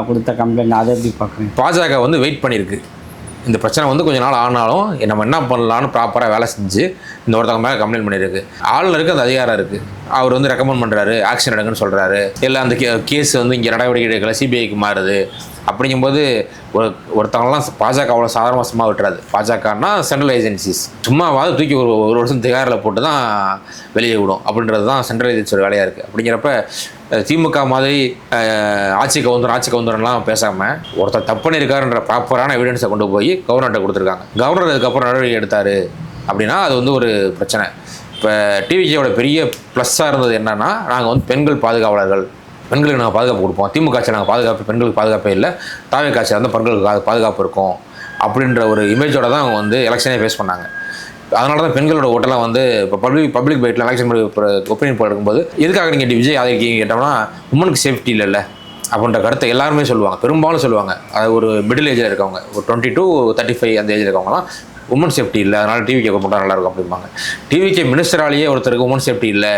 கொடுத்த கம்ப்ளைண்ட் அதை எப்படி பார்க்குறேன்? பாஜக வந்து வெயிட் பண்ணியிருக்கு. இந்த பிரச்சனை வந்து கொஞ்ச நாள் ஆனாலும் நம்ம என்ன பண்ணலான்னு ப்ராப்பராக வேலை செஞ்சு இந்த ஒருத்தவங்க மேலே கம்ப்ளைண்ட் பண்ணியிருக்கு. ஆளுநருக்கு அந்த அதிகாரம் இருக்குது, அவர் வந்து ரெக்கமெண்ட் பண்ணுறாரு, ஆக்ஷன் எடுங்கன்னு சொல்கிறாரு. இல்லை அந்த கேஸ் வந்து இங்கே நடவடிக்கை எடுக்கல, சிபிஐக்கு மாறுது. அப்படிங்கும்போது ஒருத்தவங்களாம் பாஜக அவ்வளோ சாதாரணமாக விட்டுறாது. பாஜகன்னா சென்ட்ரல் ஏஜென்சிஸ் சும்மாவாது தூக்கி ஒரு வருஷம் திகாரில் போட்டு தான் வெளியே விடும் அப்படின்றது தான் சென்ட்ரல் ஏஜென்சியோட வேலையாக இருக்குது. அப்படிங்கிறப்ப திமுக மாதிரி ஆட்சி கவுந்தரம்லாம் பேசாமல் ஒருத்தர் தப்பு பண்ணியிருக்காருன்ற ப்ராப்பரான எவிடன்ஸை கொண்டு போய் கவர்னர்கிட்ட கொடுத்துருக்காங்க. கவர்னர் அதுக்கப்புறம் நடவடிக்கை எடுத்தார் அப்படின்னா அது வந்து ஒரு பிரச்சனை. இப்போ டிவிஜியோட பெரிய ப்ளஸ்ஸாக இருந்தது என்னென்னா, நாங்கள் வந்து பெண்கள் பாதுகாவலர்கள், பெண்களுக்கு நாங்கள் பாதுகாப்பு கொடுப்போம், திமுக ஆட்சியில் நாங்கள் பாதுகாப்பு, பெண்களுக்கு பாதுகாப்பே இல்லை, தாவே காட்சியில் வந்து பெண்களுக்கு பாதுகாப்பு இருக்கும் அப்படின்ற ஒரு இமேஜோட தான் அவங்க வந்து எலெக்ஷனே ஃபேஸ் பண்ணாங்க. அதனால தான் பெண்களோட ஓட்டெல்லாம் வந்து இப்போ பப்ளிக் பைட்டில் எலெக்ஷன் ஒப்பீனியன் போல் எடுக்கும்போது எதுக்காக நீங்கள் விஜய் ஆதரிக்கீங்க கேட்டோம்னா உமனுக்கு சேஃப்டி இல்லைல்ல அப்படின்ற கருத்தை எல்லாருமே சொல்லுவாங்க, பெரும்பாலும் சொல்லுவாங்க. அது ஒரு மிடில் ஏஜில் இருக்கவங்க, ஒரு 20 to 35 அந்த ஏஜில் இருக்கவங்கலாம் உமன் சேஃப்டி இல்லை, அதனால் டிவிகே போட்டால் நல்லாயிருக்கும் அப்படிம்பாங்க. டிவிகே மினிஸ்டராலேயே ஒருத்தருக்கு உமன் சேஃப்டி இல்லை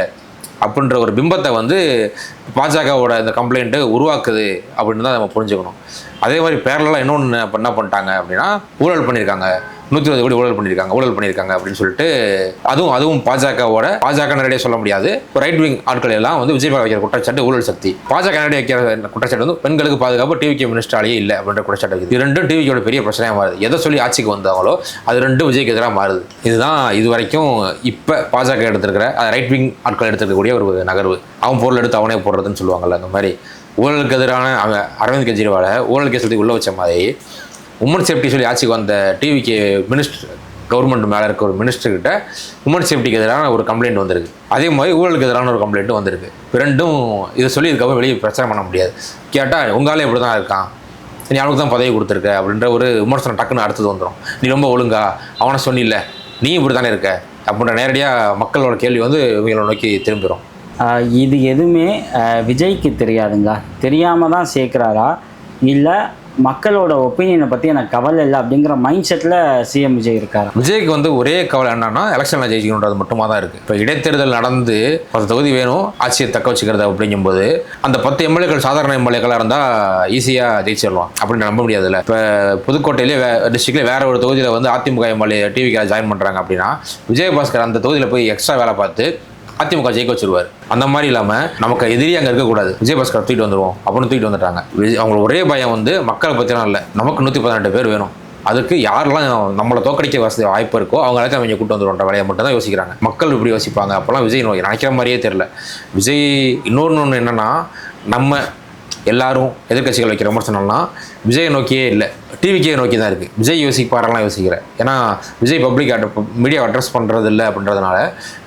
அப்படின்ற ஒரு பிம்பத்தை வந்து பாஜகவோட இந்த கம்ப்ளைண்ட்டு உருவாக்குது அப்படின்னு தான் நம்ம புரிஞ்சுக்கணும். அதே மாதிரி பேரலாம் இன்னொன்று என்ன பண்ணிட்டாங்க அப்படின்னா, ஊழல் பண்ணியிருக்காங்க, 120 கோடி ஊழல் பண்ணியிருக்காங்க அப்படின்னு சொல்லிட்டு அதுவும் பாஜகவோட நேரடியாக சொல்ல முடியாது, ரைட் விங் ஆட்கள் எல்லாம் வந்து விஜய் வைக்கிற குற்றச்சாட்டு ஊழல் சக்தி. பாஜக நேரடியாக வைக்கிற குற்றச்சாட்டு வந்து பெண்களுக்கு பாதுகாப்பு டிவிகே மினிஸ்டராலேயே இல்லை அப்படின்ற குற்றச்சாட்டு இருக்குது. இது ரெண்டும் டிவிக்கோட பெரிய பிரச்சனையாக மாறுது. எதை சொல்லி ஆட்சிக்கு வந்தாங்களோ அது ரெண்டும் விஜய்க்கு எதிராக மாறுது. இதுதான் இது வரைக்கும் இப்போ பாஜக எடுத்திருக்கிற ரைட் விங் ஆட்கள் எடுத்துருக்கக்கூடிய ஒரு நகர்வு. அவன் பொருள் எடுத்து அவனே போடுறதுன்னு சொல்லுவாங்கல்ல, அந்த மாதிரி ஊழலுக்கு எதிரான அரவிந்த் கெஜ்ரிவாலை ஊழல் கேஸ் எடுத்து உள்ள வச்ச மாதிரி உமன் சேஃப்டி சொல்லி ஆட்சிக்கு வந்த டிவிகே கவர்மெண்ட் மேலே இருக்க ஒரு மினிஸ்டர்கிட்ட உமன் சேஃப்டிக்கு எதிரான ஒரு கம்ப்ளைண்ட் வந்திருக்கு. அதே மாதிரி ஊழலுக்கு எதிரான ஒரு கம்ப்ளைண்ட்டும் வந்திருக்கு. ரெண்டும் இதை சொல்லி இதுக்கப்புறம் வெளியே பிரச்சனை பண்ண முடியாது. கேட்டால் உங்களாலே இப்படி தான் இருக்கான், நீ அவனுக்கு தான் பதவி கொடுத்துருக்க அப்படின்ற ஒரு விமர்சனம் டக்குன்னு அடுத்தது வந்துடும். நீ ரொம்ப ஒழுங்கா, அவனை சொன்னில்ல, நீ இப்படி தானே இருக்க அப்படின்ற நேரடியாக மக்களோட கேள்வி வந்து இவங்களை நோக்கி திரும்பிடும். இது எதுவுமே விஜய்க்கு தெரியாதுங்களா? தெரியாமல் தான் சேர்க்குறாரா, இல்லை மக்களோட ஒப்பீனியனை பற்றி எனக்கு கவலை இல்லை அப்படிங்கிற மைண்ட் செட்டில் சிஎம் விஜய் இருக்காரு? விஜய்க்கு வந்து ஒரே கவலை என்னன்னா எலெக்ஷனில் ஜெயிக்கணுன்றது மட்டுமா தான் இருக்குது. இப்போ இடைத்தேர்தல் நடந்து 10 தொகுதி வேணும் ஆட்சியை தக்க வச்சுக்கிறது அப்படிங்கும்போது அந்த 10 எம்எல்ஏக்கள் சாதாரண எம்எல்ஏக்களாக இருந்தால் ஈஸியாக ஜெயிச்சிடலாம் அப்படின்னு நம்ப முடியாதுல்ல. இப்போ புதுக்கோட்டையிலே டிஸ்ட்ரிக்ட்லேயே வேற ஒரு தொகுதியில் வந்து அதிமுக எம்எல்ஏ டிவிக்கு ஜாயின் பண்ணுறாங்க அப்படின்னா விஜயபாஸ்கர் அந்த தொகுதியில் போய் எக்ஸ்ட்ரா வேலை பார்த்து அதிமுக ஜெயிக்க வச்சிருவார். அந்த மாதிரி இல்லாமல் நமக்கு எதிரி அங்கே இருக்கக்கூடாது, விஜயபாஸ்கர் தூக்கிட்டு வந்துடுவோம் அப்படின்னு தூக்கிட்டு வந்துட்டாங்க. அவங்களுக்கு ஒரே பயம் வந்து மக்களை பற்றிலாம் இல்லை, நமக்கு 118 பேர் வேணும், அதுக்கு யாரெல்லாம் நம்மளை தோக்கடிக்க வாய்ப்பு இருக்கோ அவங்க எல்லாத்தையும் அவங்க கூட்டு வந்துடுன்ற வேலையை மட்டும் தான் யோசிக்கிறாங்க. மக்கள் இப்படி யோசிப்பாங்க. அப்போல்லாம் விஜய் நோக்கி நினைக்கிற மாதிரியே தெரில. விஜய் இன்னொன்று என்னென்னா, நம்ம எல்லாரும் எதிர்கட்சிகள் வைக்கிற விமர்சனம்லாம் விஜயை நோக்கியே இல்லை, டிவிக்கே நோக்கி தான் இருக்குது. விஜய் யோசிப்பாரெல்லாம் யோசிக்கிறேன். ஏன்னா விஜய் பப்ளிக் மீடியா அட்ரஸ் பண்ணுறது இல்லை அப்படின்றதுனால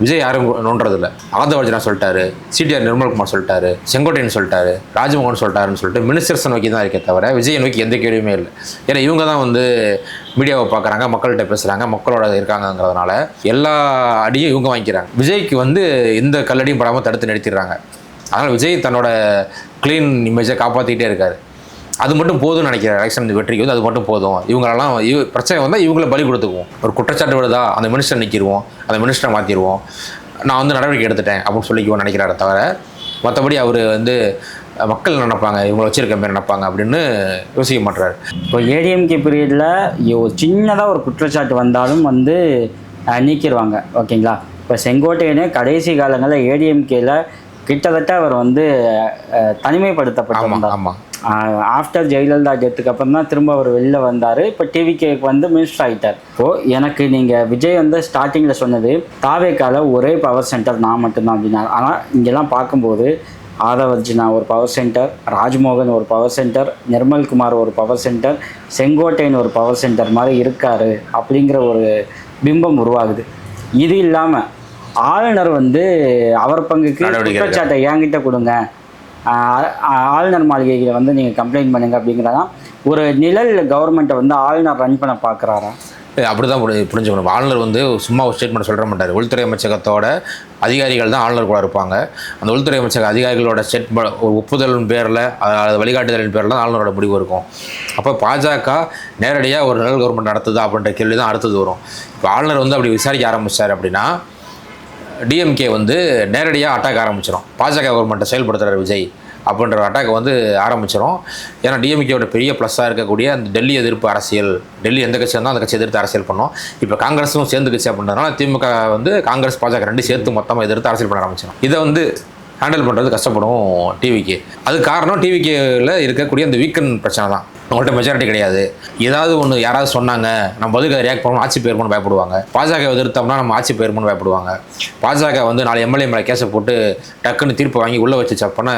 விஜய் யாரும் நோன்றதில்லை. ஆதவர்ஜனா சொல்லிட்டாரு, சிடிஆர் நிர்மல்குமார் சொல்லிட்டாரு, செங்கோட்டையன் சொல்லிட்டாரு, ராஜ்மோகன் சொல்லிட்டாருன்னு சொல்லிட்டு மினிஸ்டர்ஸை நோக்கி தான் இருக்கே தவிர விஜயை நோக்கி எந்த கேள்வியுமே இல்லை. ஏன்னா இவங்க தான் வந்து மீடியாவை பார்க்குறாங்க, மக்கள்கிட்ட பேசுகிறாங்க, மக்களோட இருக்காங்கங்கிறதுனால எல்லா அடியும் இவங்க வாங்கிக்கிறாங்க. விஜய்க்கு வந்து எந்த கல்லடியும் படாமல் தடுத்து நிறுத்திடுறாங்க. அதனால் விஜய் தன்னோட க்ளீன் இமேஜை காப்பாற்றிக்கிட்டே இருக்காரு. அது மட்டும் போதும்னு நினைக்கிறேன். எலெக்ஷன் வெற்றிக்கு வந்து அது மட்டும் போதும். இவங்களெல்லாம் பிரச்சனை வந்தால் இவங்கள பலி கொடுத்துக்குவோம். ஒரு குற்றச்சாட்டு விடுதா, அந்த மினிஸ்டர் நிற்கிடுவோம், அந்த மினிஸ்டரை மாற்றிடுவோம், நான் வந்து நடவடிக்கை எடுத்துட்டேன் அப்படின்னு சொல்லிக்குவோம் நினைக்கிறார தவிர மற்றபடி அவர் வந்து மக்கள் நினைப்பாங்க, இவங்களை வச்சிருக்க மாதிரி நினைப்பாங்க அப்படின்னு யோசிக்க மாட்டுறாரு. இப்போ ஏடிஎம்கே பீரியடில் ஒரு சின்னதாக ஒரு குற்றச்சாட்டு வந்தாலும் வந்து நீக்கிடுவாங்க. ஓகேங்களா? இப்போ செங்கோட்டையனே கடைசி காலங்களில் ஏடிஎம்கேல கிட்டத்தட்ட அவர் வந்து தனிமைப்படுத்தப்பட்டிருந்தார். ஆமாம். ஆஃப்டர் ஜெயலலிதா டெத்துக்கு அப்புறம் தான் திரும்ப அவர் வெளில வந்தார். இப்போ டிவிகேக்கு வந்து மினிஸ்டர் ஆகிட்டார். இப்போது எனக்கு நீங்கள் விஜய் வந்து ஸ்டார்டிங்கில் சொன்னது தாவேக்கால ஒரே பவர் சென்டர் நான் மட்டும்தான் அப்படின்னா, ஆனால் இங்கெல்லாம் பார்க்கும்போது ஆதவர்ஜனா ஒரு பவர் சென்டர், ராஜ்மோகன் ஒரு பவர் சென்டர், நிர்மல்குமார் ஒரு பவர் சென்டர், செங்கோட்டையன் ஒரு பவர் சென்டர் மாதிரி இருக்கார் அப்படிங்கிற ஒரு பிம்பம் உருவாகுது. இது இல்லாமல் ஆளுநர் வந்து அவர் பங்குக்கு குற்றச்சாட்டை என்கிட்ட கொடுங்க, ஆளுநர் மாளிகையில் வந்து நீங்கள் கம்ப்ளைண்ட் பண்ணுங்க அப்படிங்கிறதான் ஒரு நிழல் கவர்மெண்ட்டை வந்து ஆளுநர் ரன் பண்ண பார்க்குறாரா? அப்படி தான் புரிஞ்சுக்கணும். ஆளுநர் வந்து சும்மா ஒரு ஸ்டேட்மெண்ட் சொல்ல மாட்டார். உள்துறை அமைச்சகத்தோட அதிகாரிகள் தான் ஆளுநர் கூட இருப்பாங்க. அந்த உள்துறை அமைச்சக அதிகாரிகளோட ஒரு ஒப்புதலின் பேரில், அது வழிகாட்டுதலின் பேரில் தான் ஆளுநரோட முடிவு இருக்கும். அப்போ பாஜக நேரடியாக ஒரு நிழல் கவர்மெண்ட் நடத்துதா அப்படின்ற கேள்வி தான் அடுத்தது வரும். இப்போ ஆளுநர் வந்து அப்படி விசாரிக்க ஆரம்பித்தார் அப்படின்னா டிஎம்கே வந்து நேரடியாக அட்டாக் ஆரம்பிச்சிடும். பாஜக கவர்மெண்ட்டை செயல்படுத்துகிற விஜய் அப்படின்ற அட்டாக் வந்து ஆரம்பிச்சிடும். ஏன்னா டிஎம்கேவோட பெரிய ப்ளஸ்ஸாக இருக்கக்கூடிய அந்த டெல்லி எதிர்ப்பு அரசியல், டெல்லி எந்த கட்சி இருந்தால் அந்த கட்சி எதிர்த்து அரசியல் பண்ணோம். இப்போ காங்கிரஸும் சேர்ந்துக்குச்சு அப்படின்றதுனால திமுக வந்து காங்கிரஸ் பாஜக ரெண்டு சேர்த்து மொத்தமாக எதிர்த்து அரசியல் பண்ண ஆரம்பிச்சிடும். இதை வந்து ஹேண்டில் பண்ணுறது கஷ்டப்படும் டிவிக்கு. அது காரணம் டிவிகேவில் இருக்கக்கூடிய அந்த வீக்கெண்ட் பிரச்சனை தான். அவங்கள்ட்ட மெஜாரிட்டி கிடையாது. ஏதாவது ஒன்று யாராவது சொன்னாங்க, நம்ம பதிலுக்கு அதை ரியாக்ட் பண்ணணும், ஆட்சி போயிருமோன்னு பயப்படுவாங்க. பாஜக எதிர்த்தோம்னா நம்ம ஆட்சி போயிருமோன்னு பயப்படுவாங்க. பாஜக வந்து 4 எம்எல்ஏ மேலே கேஸை போட்டு டக்குன்னு தீர்ப்பு வாங்கி உள்ளே வச்சு அப்படின்னா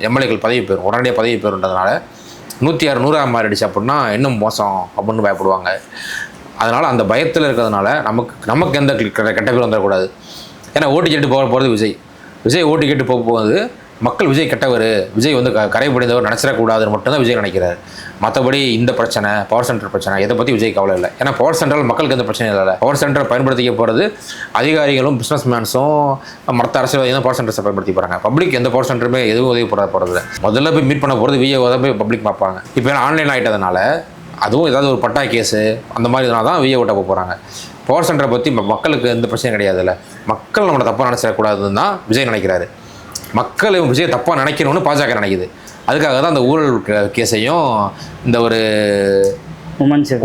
எம்எல்ஏக்கள் பதவி போயிடும், உடனடியாக பதவி போயிருன்றதுனால 106 100 மாறிடுச்சு அப்படின்னா இன்னும் மோசம் அப்படின்னு பயப்படுவாங்க. அதனால் அந்த பயத்தில் இருக்கிறதுனால நமக்கு எந்த கெட்ட பேர் வந்துடக்கூடாது. ஏன்னா ஓட்டு கேட்டு போகிறது விஜய் ஓட்டு கேட்டு போகும்போது மக்கள் விஜய் கெட்டவர், விஜய் வந்து கரை படிந்தவர் நினச்சிடக்கூடாதுன்னு மட்டும்தான் விஜய் நினைக்கிறார். மற்றபடி இந்த பிரச்சனை, பவர் சென்டர் பிரச்சனை, இதை பற்றி விஜய் கவலை இல்லை. ஏன்னா பவர் சென்டரில் மக்களுக்கு எந்த பிரச்சனையும் இல்லை. பவர் சென்டரை பயன்படுத்திக்க போகிறது அதிகாரிகளும் பிஸ்னஸ் மேன்ஸும் மற்ற அரசியல்வாதிகளும் பவர் சென்டர்ஸை பயன்படுத்தி போகிறாங்க. பப்ளிக் எந்த பவர் சென்டருமே எதுவும் உதவி போகிறது முதல்ல போய் மீட் பண்ண போகிறது விஏஓ தான் போய் பப்ளிக் பார்ப்பாங்க. இப்போ ஆன்லைன் ஆகிட்டதுனால அதுவும் ஏதாவது ஒரு பட்டா கேஸு அந்த மாதிரி தான் விஏஓ ஓட்ட போகிறாங்க. பவர் சென்டரை பற்றி மக்களுக்கு எந்த பிரச்சனையும் கிடையாதுல்ல. மக்கள் நம்மளை தப்பாக நினச்சிடக்கூடாதுன்னு தான் விஜய் நினைக்கிறாரு. மக்கள் விஜய் தப்பாக நினைக்கணும்னு பாஜக நினைக்குது. அதுக்காக தான் அந்த ஊழல் கேஸையும் இந்த ஒரு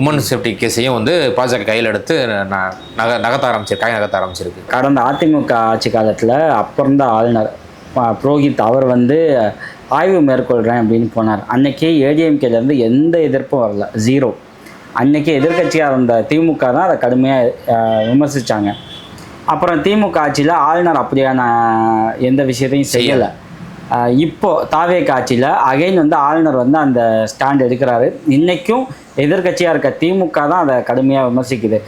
உமன் சேஃப்டி கேஸையும் வந்து பாஜக கையில் எடுத்து நகர்த்த ஆரம்பிச்சிருக்கு. கடந்த அதிமுக ஆட்சி காலத்தில் அப்போ இருந்த ஆளுநர் புரோஹித் அவர் வந்து ஆய்வு மேற்கொள்கிறேன் அப்படின்னு போனார். அன்றைக்கி ஏடிஎம்கேலேருந்து எந்த எதிர்ப்பும் வரல, 0. அன்றைக்கி எதிர்கட்சியாக இருந்த திமுக தான் அதை கடுமையாக விமர்சித்தாங்க. அப்புறம் திமுக ஆட்சியில் ஆளுநர் அப்படியான எந்த விஷயத்தையும் செய்யலை. இப்போது தாவேக ஆட்சியில் அகைன் வந்து ஆளுநர் வந்து அந்த ஸ்டாண்ட் எடுக்கிறாரு. இன்றைக்கும் எதிர்கட்சியாக இருக்க திமுக தான் அதை கடுமையாக விமர்சிக்குது.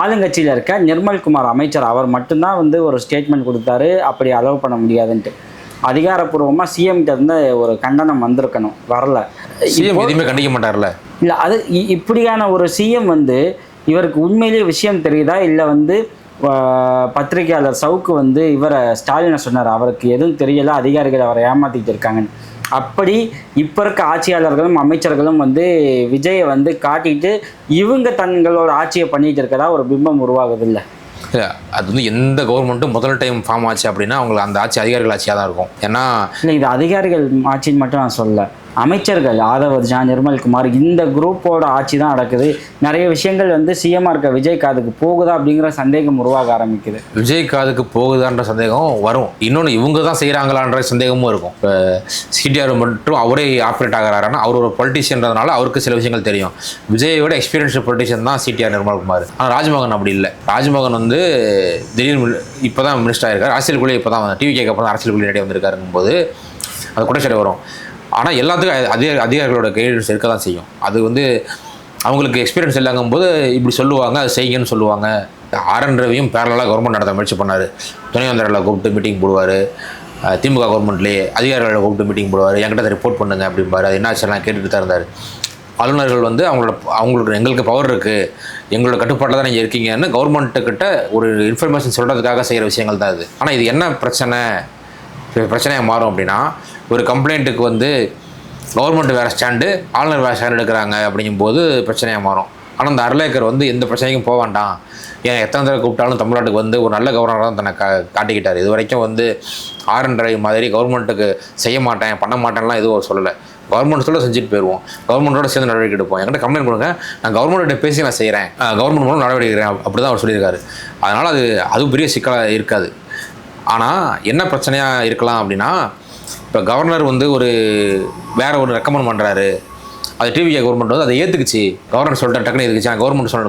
ஆளுங்கட்சியில் இருக்க நிர்மல்குமார் அமைச்சர் அவர் மட்டும்தான் வந்து ஒரு ஸ்டேட்மெண்ட் கொடுத்தாரு, அப்படி அலோவ் பண்ண முடியாதுன்ட்டு. அதிகாரப்பூர்வமாக சிஎம்கிட்ட இருந்து ஒரு கண்டனம் வந்திருக்கணும், வரல. சிஎம் எதுவுமே கண்டிக்க மாட்டார்ல. இல்லை, அது இப்படியான ஒரு சிஎம் வந்து இவருக்கு உண்மையிலேயே விஷயம் தெரியுதா, இல்லை வந்து பத்திரிகையாளர் சவுக்கு வந்து இவரை ஸ்டாலினை சொன்னார், அவருக்கு எதுவும் தெரியலை, அதிகாரிகள் அவரை ஏமாற்றிட்டு இருக்காங்கன்னு. அப்படி இப்போ இருக்க ஆட்சியாளர்களும் அமைச்சர்களும் வந்து விஜயை வந்து காட்டிட்டு இவங்க தங்களோட ஆட்சியை பண்ணிட்டு இருக்கதா ஒரு பிம்பம் உருவாகுது. இல்லை, அது வந்து எந்த கவர்மெண்ட்டும் முதல் டைம் ஃபார்ம் ஆச்சு அப்படின்னா அவங்களுக்கு அந்த ஆட்சி அதிகாரிகள் ஆட்சியாக தான் இருக்கும். ஏன்னா இல்லை, இது அதிகாரிகள் ஆட்சின்னு மட்டும் நான் சொல்ல, அமைச்சர்கள் ஆதவ் அர்ஜுனா, நிர்மல்குமார் இந்த குரூப்போட ஆட்சி தான் நடக்குது. நிறைய விஷயங்கள் வந்து சிஎம்ஆ இருக்க விஜய் காதுக்கு போகுதா அப்படிங்கிற சந்தேகம் உருவாக ஆரம்பிக்குது. விஜய் காதுக்கு போகுதான்ற சந்தேகம் வரும். இன்னொன்று இவங்க தான் செய்கிறாங்களான்ற சந்தேகமும் இருக்கும். இப்போ சிடிஆர் மட்டும் அவரே ஆப்ரேட் ஆகிறாருன்னா அவர் ஒரு பொலிட்டிஷியன்றதுனால அவருக்கு சில விஷயங்கள் தெரியும். விஜயோட எக்ஸ்பீரியன்ஸ் பொலிட்டிஷியன் தான் சிடிஆர் நிர்மல்குமார். ஆனால் ராஜ்மோகன் அப்படி இல்லை. ராஜ்மோகன் வந்து திடீர்னு இப்போ தான் மினிஸ்டர் ஆகிருக்காரு. அரசியலுக்குள்ளே இப்போ தான் டிவிக்கு அப்புறம் தான் அரசியலுக்குள்ளே நிறைய வந்திருக்காருங்கும் போது அது குற்றச்சாட்டு வரும். ஆனால் எல்லாத்துக்கும் அதிகாரிகளோட கைடன்ஸ் இருக்க தான் செய்யும். அது வந்து அவங்களுக்கு எக்ஸ்பீரியன்ஸ் இல்லைங்கும் போது இப்படி சொல்லுவாங்க, அது செய்யுங்கன்னு சொல்லுவாங்க. ஆர்என் ரவியும் பேரலாக கவர்மெண்ட் நடத்த முயற்சி பண்ணார். துணைவேந்தர்களை கூப்பிட்டு மீட்டிங் போடுவார். திமுக கவர்மெண்ட்லேயே அதிகாரிகளை கூப்பிட்டு மீட்டிங் போடுவார். என்கிட்ட ரிப்போர்ட் பண்ணுங்க அப்படிம்பாரு. அது என்னாச்செல்லாம் கேட்டுட்டு தான் இருந்தார். ஆளுநர்கள் வந்து அவங்களோட எங்களுக்கு பவர் இருக்குது, எங்களோட கட்டுப்பாட்டில் தான் நீங்கள் இருக்கீங்கன்னு கவர்மெண்ட்டுக்கிட்ட ஒரு இன்ஃபர்மேஷன் சொல்கிறதுக்காக செய்கிற விஷயங்கள் தான் இது. ஆனால் இது என்ன பிரச்சனையாக மாறும் அப்படின்னா, ஒரு கம்ப்ளைண்ட்டுக்கு வந்து கவர்மெண்ட் வேறு ஸ்டாண்டு, ஆளுநர் வேறு ஸ்டாண்டு எடுக்கிறாங்க அப்படிங்கும்போது பிரச்சனையாக மாறும். ஆனால் அந்த அர்லேக்கர் வந்து எந்த பிரச்சனைக்கும் போக வேண்டாம், ஏன் எத்தனை தடவை கூப்பிட்டாலும் தமிழ்நாட்டுக்கு வந்து ஒரு நல்ல கவர்னராக தான் தன்னை காட்டிக்கிட்டார். இது வரைக்கும் வந்து ஆர்என் ரவி மாதிரி கவர்மெண்ட்டுக்கு செய்ய மாட்டேன் பண்ண மாட்டேன்லாம் எதுவும் சொல்லலை. கவர்மெண்ட் சொல்ல செஞ்சுட்டு போயிடுவோம், கவர்மெண்ட்டோட சேர்ந்து நடவடிக்கை எடுப்போம். என்கிட்ட கம்ப்ளைண்ட் கொடுங்க, நான் கவர்மெண்ட்டை பேசி நான் செய்கிறேன், கவர்மெண்ட் மூலம் நடவடிக்கை எடுக்கிறேன், அப்படி தான் அவர் சொல்லியிருக்காரு. அதனால் அது பெரிய சிக்கலாக இருக்காது. ஆனால் என்ன பிரச்சனையாக இருக்கலாம் அப்படின்னா, இப்போ கவர்னர் வந்து வேறு ஒரு ரெக்கமெண்ட் பண்ணுறாரு, அது டிவிகே கவர்மெண்ட் வந்து அதை ஏற்றுக்குச்சு. கவர்னர் சொல்லிட்டார், டக்குனு ஏற்றுக்குச்சு.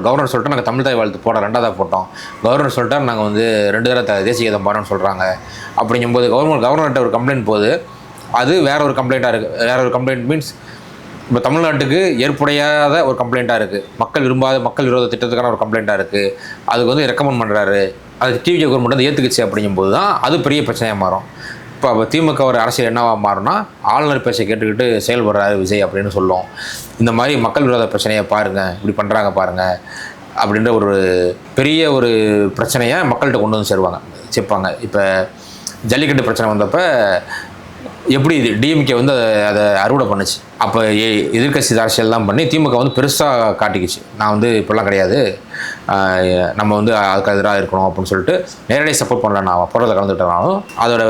கவர்னர் சொல்லிட்டு நாங்கள் தமிழ் தாய் வாழ்த்து போட்டோம், 2ஆவதாக போட்டோம். கவர்னர் சொல்லிட்டார் நாங்கள் வந்து 2 தடவை தேசிய கீதம் பாடுறோம்னு சொல்கிறாங்க. அப்படிங்கும்போது கவர்னர்கிட்ட ஒரு கம்ப்ளைண்ட் போகுது, அது வேற ஒரு கம்ப்ளைண்ட்டாக இருக்குது. வேற ஒரு கம்ப்ளைண்ட் மீன்ஸ் இப்போ தமிழ்நாட்டுக்கு ஏற்புடையாத ஒரு கம்ப்ளைண்ட்டாக இருக்குது, மக்கள் விரோத திட்டத்துக்கான ஒரு கம்ப்ளைண்ட்டாக இருக்குது. அதுக்கு வந்து ரெக்கமெண்ட் பண்ணுறாரு, அது டிவிகே கவர்மெண்ட் வந்து ஏற்றுக்குச்சு. அப்படிங்கும்போது தான் அது பெரிய பிரச்சனையாக மாறும். இப்போ திமுக ஒரு அரசியல் என்னவாக மாறும்னா, ஆளுநர் பேச்சை கேட்டுக்கிட்டு செயல்படுறாரு விஜய் அப்படின்னு சொல்லுவோம். இந்த மாதிரி மக்கள் விரோத பிரச்சனையை பாருங்கள், இப்படி பண்ணுறாங்க பாருங்கள் அப்படின்ற ஒரு பெரிய ஒரு பிரச்சனையை மக்கள்கிட்ட கொண்டு வந்து சேர்ப்பாங்க. இப்போ ஜல்லிக்கட்டு பிரச்சனை வந்தப்போ எப்படி டிஎம்கே வந்து அதை அறுவடை பண்ணுச்சு. அப்போ எதிர்க்கட்சி அரசியல் பண்ணி திமுக வந்து பெருசாக காட்டிக்கிச்சு, நான் வந்து இப்படிலாம் கிடையாது, நம்ம வந்து அதுக்கு எதிராக இருக்கணும் அப்படின்னு சொல்லிட்டு நேரடியாக சப்போர்ட் பண்ணல. நான் போராட்டத்தை கலந்துக்கிட்டனாலும் அதோட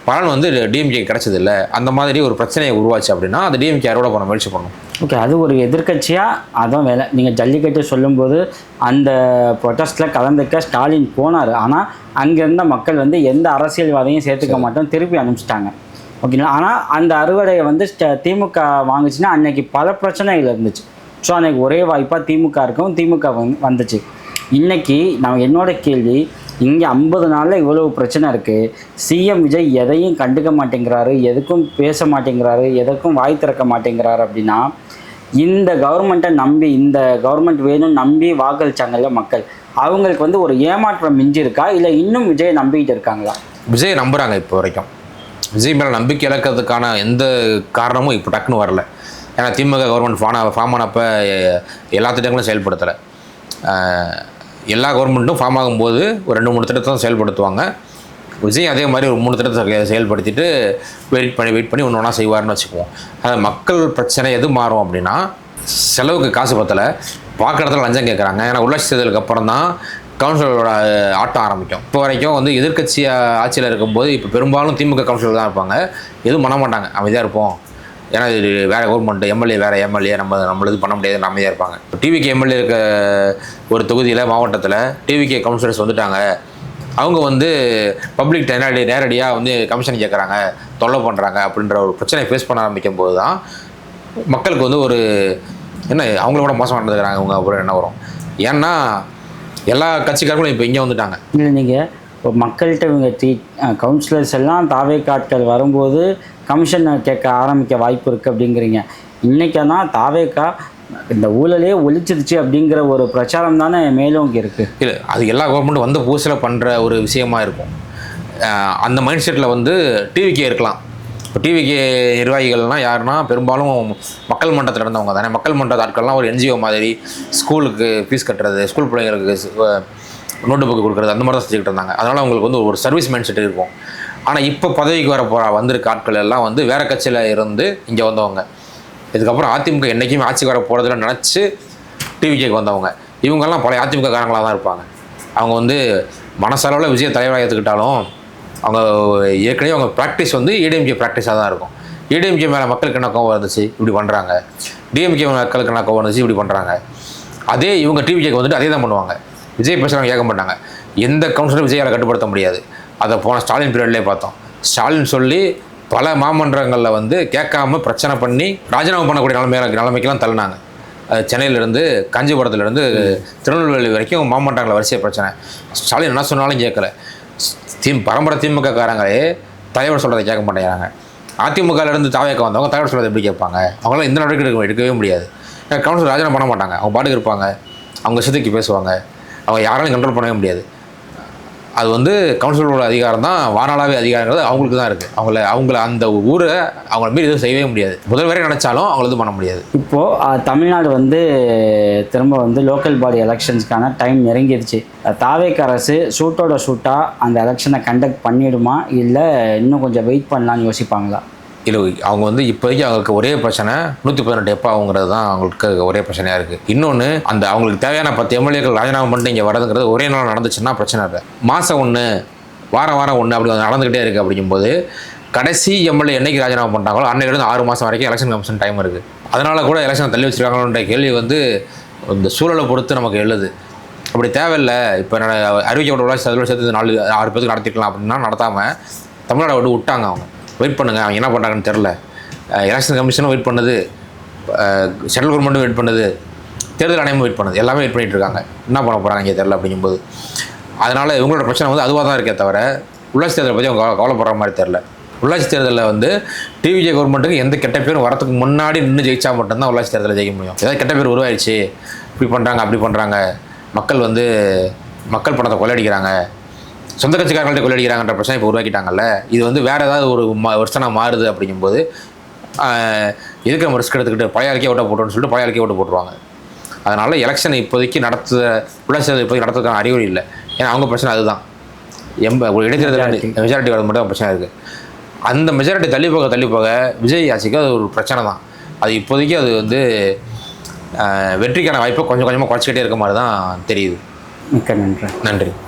பலன் வந்து டிஎம்கே கிடைச்சது இல்லை. அந்த மாதிரி ஒரு பிரச்சனையை உருவாச்சு அப்படின்னா அது டிஎம்கே அறுவடை பண்ண முயற்சி பண்ணணும். ஓகே, அது ஒரு எதிர்க்கட்சியாக அதான் வேலை. நீங்கள் ஜல்லிக்கட்டு சொல்லும்போது அந்த ப்ரொட்டஸ்ட்டில் கலந்துக்க ஸ்டாலின் போனார். ஆனால் அங்கே இருந்த மக்கள் வந்து எந்த அரசியல்வாதையும் சேர்த்துக்க மாட்டோம், திருப்பி அனுப்பிச்சிட்டாங்க. ஓகேங்களா. ஆனால் அந்த அறுவடையை வந்து திமுக வாங்குச்சுன்னா அன்னைக்கு பல பிரச்சனைகள் இருந்துச்சு. ஸோ அன்றைக்கி ஒரே வாய்ப்பாக திமுக இருக்கும், திமுக வந்துச்சு. இன்றைக்கி என்னோட கேள்வி, இங்கே 50 நாளில் இவ்வளவு பிரச்சனை இருக்குது, சிஎம் விஜய் எதையும் கண்டுக்க மாட்டேங்கிறாரு, எதுக்கும் பேச மாட்டேங்கிறாரு, எதற்கும் வாய் திறக்க மாட்டேங்கிறாரு அப்படின்னா, இந்த கவர்மெண்ட்டை நம்பி, இந்த கவர்மெண்ட் வேணும்னு நம்பி வாக்களிச்சாங்கல்ல மக்கள், அவங்களுக்கு வந்து ஒரு ஏமாற்றம் மிஞ்சி இருக்கா, இல்லை இன்னும் விஜயை நம்பிக்கிட்டு இருக்காங்களா? விஜயை நம்புகிறாங்க. இப்போ வரைக்கும் விஜய் மேலே நம்பிக்கை இழக்கிறதுக்கான எந்த காரணமும் இப்போ டக்குன்னு வரல. ஏன்னா திமுக கவர்மெண்ட் ஃபார்ம் ஆனப்போ எல்லா திட்டங்களும் செயல்படுத்தலை. எல்லா கவர்மெண்ட்டும் ஃபார்ம் ஆகும்போது ஒரு 2-3 திட்டத்தை தான் செயல்படுத்துவாங்க. விஜய் அதே மாதிரி ஒரு 3 திட்டத்தை செயல்படுத்திட்டு வெயிட் பண்ணி ஒன்று ஒன்றா செய்வார்னு வச்சுக்குவோம். அது மக்கள் பிரச்சனை எது மாறும் அப்படின்னா, செலவுக்கு காசு பத்தலை, பார்க்குற இடத்துல லஞ்சம் கேட்குறாங்க. ஏன்னா உள்ளாட்சி தேர்தலுக்கு அப்புறம் தான் கவுன்சிலரோட ஆட்டம் ஆரம்பிக்கும். இப்போ வரைக்கும் வந்து எதிர்க்கட்சி ஆட்சியில் இருக்கும்போது இப்போ பெரும்பாலும் திமுக கவுன்சிலர் தான் இருப்பாங்க, எதுவும் பண்ண மாட்டாங்க, அமைதியாக இருப்போம். ஏன்னா இது வேறு கவர்மெண்ட், வேறு எம்எல்ஏ நம்மளது பண்ண முடியாது, அமைதியாக இருப்பாங்க. இப்போ டிவிகே எம்எல்ஏ இருக்க ஒரு தொகுதியில் மாவட்டத்தில் டிவிகே கவுன்சிலர்ஸ் வந்துட்டாங்க, அவங்க வந்து பப்ளிக் நேரடியாக வந்து கமிஷன் கேட்குறாங்க, தொல்லை பண்ணுறாங்க அப்படின்ற ஒரு பிரச்சனை ஃபேஸ் பண்ண ஆரம்பிக்கும் போது தான் மக்களுக்கு வந்து ஒரு என்ன அவங்களோட மோசம் நடந்துக்கிறாங்க அவங்க அப்புறம் என்ன வரும். ஏன்னா எல்லா கட்சிக்காரங்களும் இப்போ இங்கே வந்துட்டாங்க. இல்லை, நீங்கள் இப்போ மக்கள்கிட்ட இவங்க கவுன்சிலர்ஸ் எல்லாம் தாவேக்காட்கள் வரும்போது கமிஷன் கேட்க ஆரம்பிக்க வாய்ப்பு இருக்குது அப்படிங்கிறீங்க. இன்றைக்கானா தாவேக்கா இந்த ஊழலே ஒழிச்சிருச்சு அப்படிங்கிற ஒரு பிரச்சாரம் தானே மேலும் இங்கே இருக்குது. இல்லை, அது எல்லா கவர்மெண்ட்டும் வந்து புதுசில் பண்ணுற ஒரு விஷயமா இருக்கும். அந்த மைண்ட் செட்டில் வந்து டிவிக்கே இருக்கலாம். இப்போ டிவிக்கே நிர்வாகிகள்னால் யாருன்னா பெரும்பாலும் மக்கள் மன்றத்தில் இருந்தவங்க தானே. மக்கள் மன்ற ஆட்கள்லாம் ஒரு என்ஜிஓ மாதிரி ஸ்கூலுக்கு ஃபீஸ் கட்டுறது, ஸ்கூல் பிள்ளைங்களுக்கு நோட்டு புக்கு கொடுக்குறது, அந்த மாதிரி தான் செஞ்சுக்கிட்டு இருந்தாங்க. அதனால் அவங்களுக்கு வந்து ஒரு சர்வீஸ் மைண்ட் செட் இருக்கும். ஆனால் இப்போ பதவிக்கு வந்திருக்க ஆட்கள் எல்லாம் வந்து வேறு கட்சியில் இருந்து இங்கே வந்தவங்க. இதுக்கப்புறம் அதிமுக என்றைக்குமே ஆட்சிக்கு வர போகிறதுல நினச்சி டிவிகேக்கு வந்தவங்க. இவங்கெல்லாம் பழைய அதிமுக காரங்களாக தான் இருப்பாங்க. அவங்க வந்து மனசளவில் விஜய் தலைவராக ஏற்றுக்கிட்டாலும் அவங்க ஏற்கனவே அவங்க ப்ராக்டிஸ் வந்து ஏடிஎம்கே ப்ராக்டிஸாக தான் இருக்கும். ஏடிஎம்கே மேலே மக்களுக்கு என்ன கோவம் இருந்துச்சு இப்படி பண்ணுறாங்க, டிஎம்கே மக்களுக்கு என்ன கோவம் இருந்துச்சு இப்படி பண்ணுறாங்க. அதே இவங்க டிவிகேக்கு வந்துட்டு அதே தான் பண்ணுவாங்க. விஜய் பேசுகிறவங்க கேட்க மாட்டாங்க. எந்த கவுன்சிலரும் விஜயால் கட்டுப்படுத்த முடியாது. அதை போன ஸ்டாலின் பீரியட்லேயே பார்த்தோம். ஸ்டாலின் சொல்லி பல மாமன்றங்களில் வந்து கேட்காம பிரச்சனை பண்ணி ராஜினாமா பண்ணக்கூடிய நிலைமைக்கெல்லாம் தள்ளினாங்க. சென்னையிலேருந்து காஞ்சிபுரத்துலேருந்து திருநெல்வேலி வரைக்கும் மாமன்றங்களை வரிசையாக பிரச்சனை. ஸ்டாலின் என்ன சொன்னாலும் கேட்கல. பரம்பரை திமுக காரங்களே தலைவர் சொல்கிறத கேட்க மாட்டேங்கிறாங்க. அதிமுகலேருந்து தாவேக்க வந்தவங்க தலைவர் சொல்கிறத எப்படி கேட்பாங்க? அவங்களாம் எந்த நடவடிக்கை எடுக்கவே முடியாது. கவுன்சிலர் ராஜினாமா பண்ண மாட்டாங்க. அவங்க பாட்டுக்கு இருப்பாங்க, அவங்க இஷ்டத்துக்கு பேசுவாங்க, அவங்க யாராலையும் கண்ட்ரோல் பண்ணவே முடியாது. அது வந்து கவுன்சிலரோட அதிகாரம் தான், வானாளாவே அதிகாரங்கிறது அவங்களுக்கு தான் இருக்குது. அவங்கள அந்த ஊரை அவங்கள மீறி எதுவும் செய்யவே முடியாது. முதல்வரே நினச்சாலும் அவங்கள எதுவும் பண்ண முடியாது. இப்போது தமிழ்நாடு வந்து திரும்ப வந்து லோக்கல் பாடி எலெக்ஷன்ஸ்க்கான டைம் நெருங்கிடுச்சு. தாவேக்க அரசு ஷூட்டாக அந்த எலெக்ஷனை கண்டக்ட் பண்ணிடுமா, இல்லை இன்னும் கொஞ்சம் வெயிட் பண்ணலான்னு யோசிப்பாங்களா? இல்லை, அவங்க வந்து இப்போதைக்கு அவங்களுக்கு ஒரே பிரச்சனை 118 எப்போ ஆகுங்கிறது தான் அவங்களுக்கு ஒரே பிரச்சனையாக இருக்குது. இன்னொன்று, அந்த அவங்களுக்கு தேவையான 10 எம்எல்ஏக்கள் ராஜினாமா பண்ணிட்டு இங்கே வரதுங்கிறது ஒரே நாள் நடந்துச்சுன்னா பிரச்சனை இல்லை. மாதம் 1 வாரம் 1 அப்படி நடந்துக்கிட்டே இருக்குது. அப்படிங்கும்போது கடைசி எம்எல்ஏ என்னைக்கு ராஜினாமா பண்ணிட்டாங்களோ அன்னையிலேருந்து 6 மாதம் வரைக்கும் எலெக்ஷன் கமிஷன் டைம் இருக்குது. அதனால் கூட எலெக்ஷனை தள்ளி வச்சுருக்காங்களோன்ற கேள்வி வந்து இந்த சூழலை பொறுத்து நமக்கு எழுது. அப்படி தேவையில்லை, இப்போ அறிவிக்கப்பட்ட உள்ளாட்சி அதில் சேர்த்து 4-6 பேருக்கு நடத்திக்கலாம் அப்படின்னா நடத்தாமல் தமிழ்நாடை விட்டு விட்டாங்க. அவங்க வெயிட் பண்ணுங்கள், அவங்க என்ன பண்ணுறாங்கன்னு தெரில. எலெக்ஷன் கமிஷனும் வெயிட் பண்ணுது, சென்ட்ரல் கவர்மெண்ட்டும் வெயிட் பண்ணுது, தேர்தல் ஆணையமும் வெயிட் பண்ணுது, எல்லாமே வெயிட் பண்ணிகிட்டு இருக்காங்க. என்ன பண்ண போகிறாங்க இங்கே தெரில. அப்படிங்கும்போது அதனால் இவங்களோட பிரச்சனை வந்து அதுவாக தான் இருக்கே தவிர உள்ளாட்சி தேர்தலை பற்றி அவங்க கவலைப்படுற மாதிரி தெரில. உள்ளாட்சி தேர்தலில் வந்து டிவிகே கவர்மெண்ட்டுக்கு எந்த கெட்ட பேரும் வரத்துக்கு முன்னாடி நின்று ஜெயிச்சா மட்டும்தான் உள்ளாட்சி தேர்தலில் ஜெயிக்க முடியும். ஏதாவது கெட்ட பேர் உருவாயிடுச்சு, இப்படி பண்ணுறாங்க அப்படி பண்ணுறாங்க, மக்கள் வந்து மக்கள் பணத்தை கொள்ளடிக்கிறாங்க, சொந்த கட்சிக்காரங்கள்ட்ட கொள்ளடிக்கிறாங்கன்ற பிரச்சனை இப்போ உருவாக்கிட்டாங்கல்ல. இது வந்து வேறு ஏதாவது ஒரு வருஷனாக மாறுது. அப்படிங்கும்போது எதுக்கு நம்ம ரிஸ்க் எடுத்துக்கிட்டு பழைய ஆளுக்கே ஓட்ட போட்டோன்னு சொல்லிட்டு பழைய ஆளுக்கே ஓட்டு போட்டுருவாங்க. அதனால் எலெக்ஷன் இப்போதைக்கு உள்ளாட்சி இப்போதைக்கு நடத்துறதுக்கான அறிகுறி இல்லை. ஏன்னா அவங்க பிரச்சனை அதுதான், ஒரு இடைத்தேர்தல் மெஜாரிட்டி வரது மட்டும் பிரச்சனை இருக்குது. அந்த மெஜாரிட்டி தள்ளி போக விஜய் ஆட்சிக்கு அது ஒரு பிரச்சனை தான். அது இப்போதைக்கு அது வந்து வெற்றிக்கான வாய்ப்பை கொஞ்சம் கொஞ்சமாக குறைச்சிக்கிட்டே இருக்க மாதிரி தான் தெரியுது. மிக்க நன்றி. நன்றி.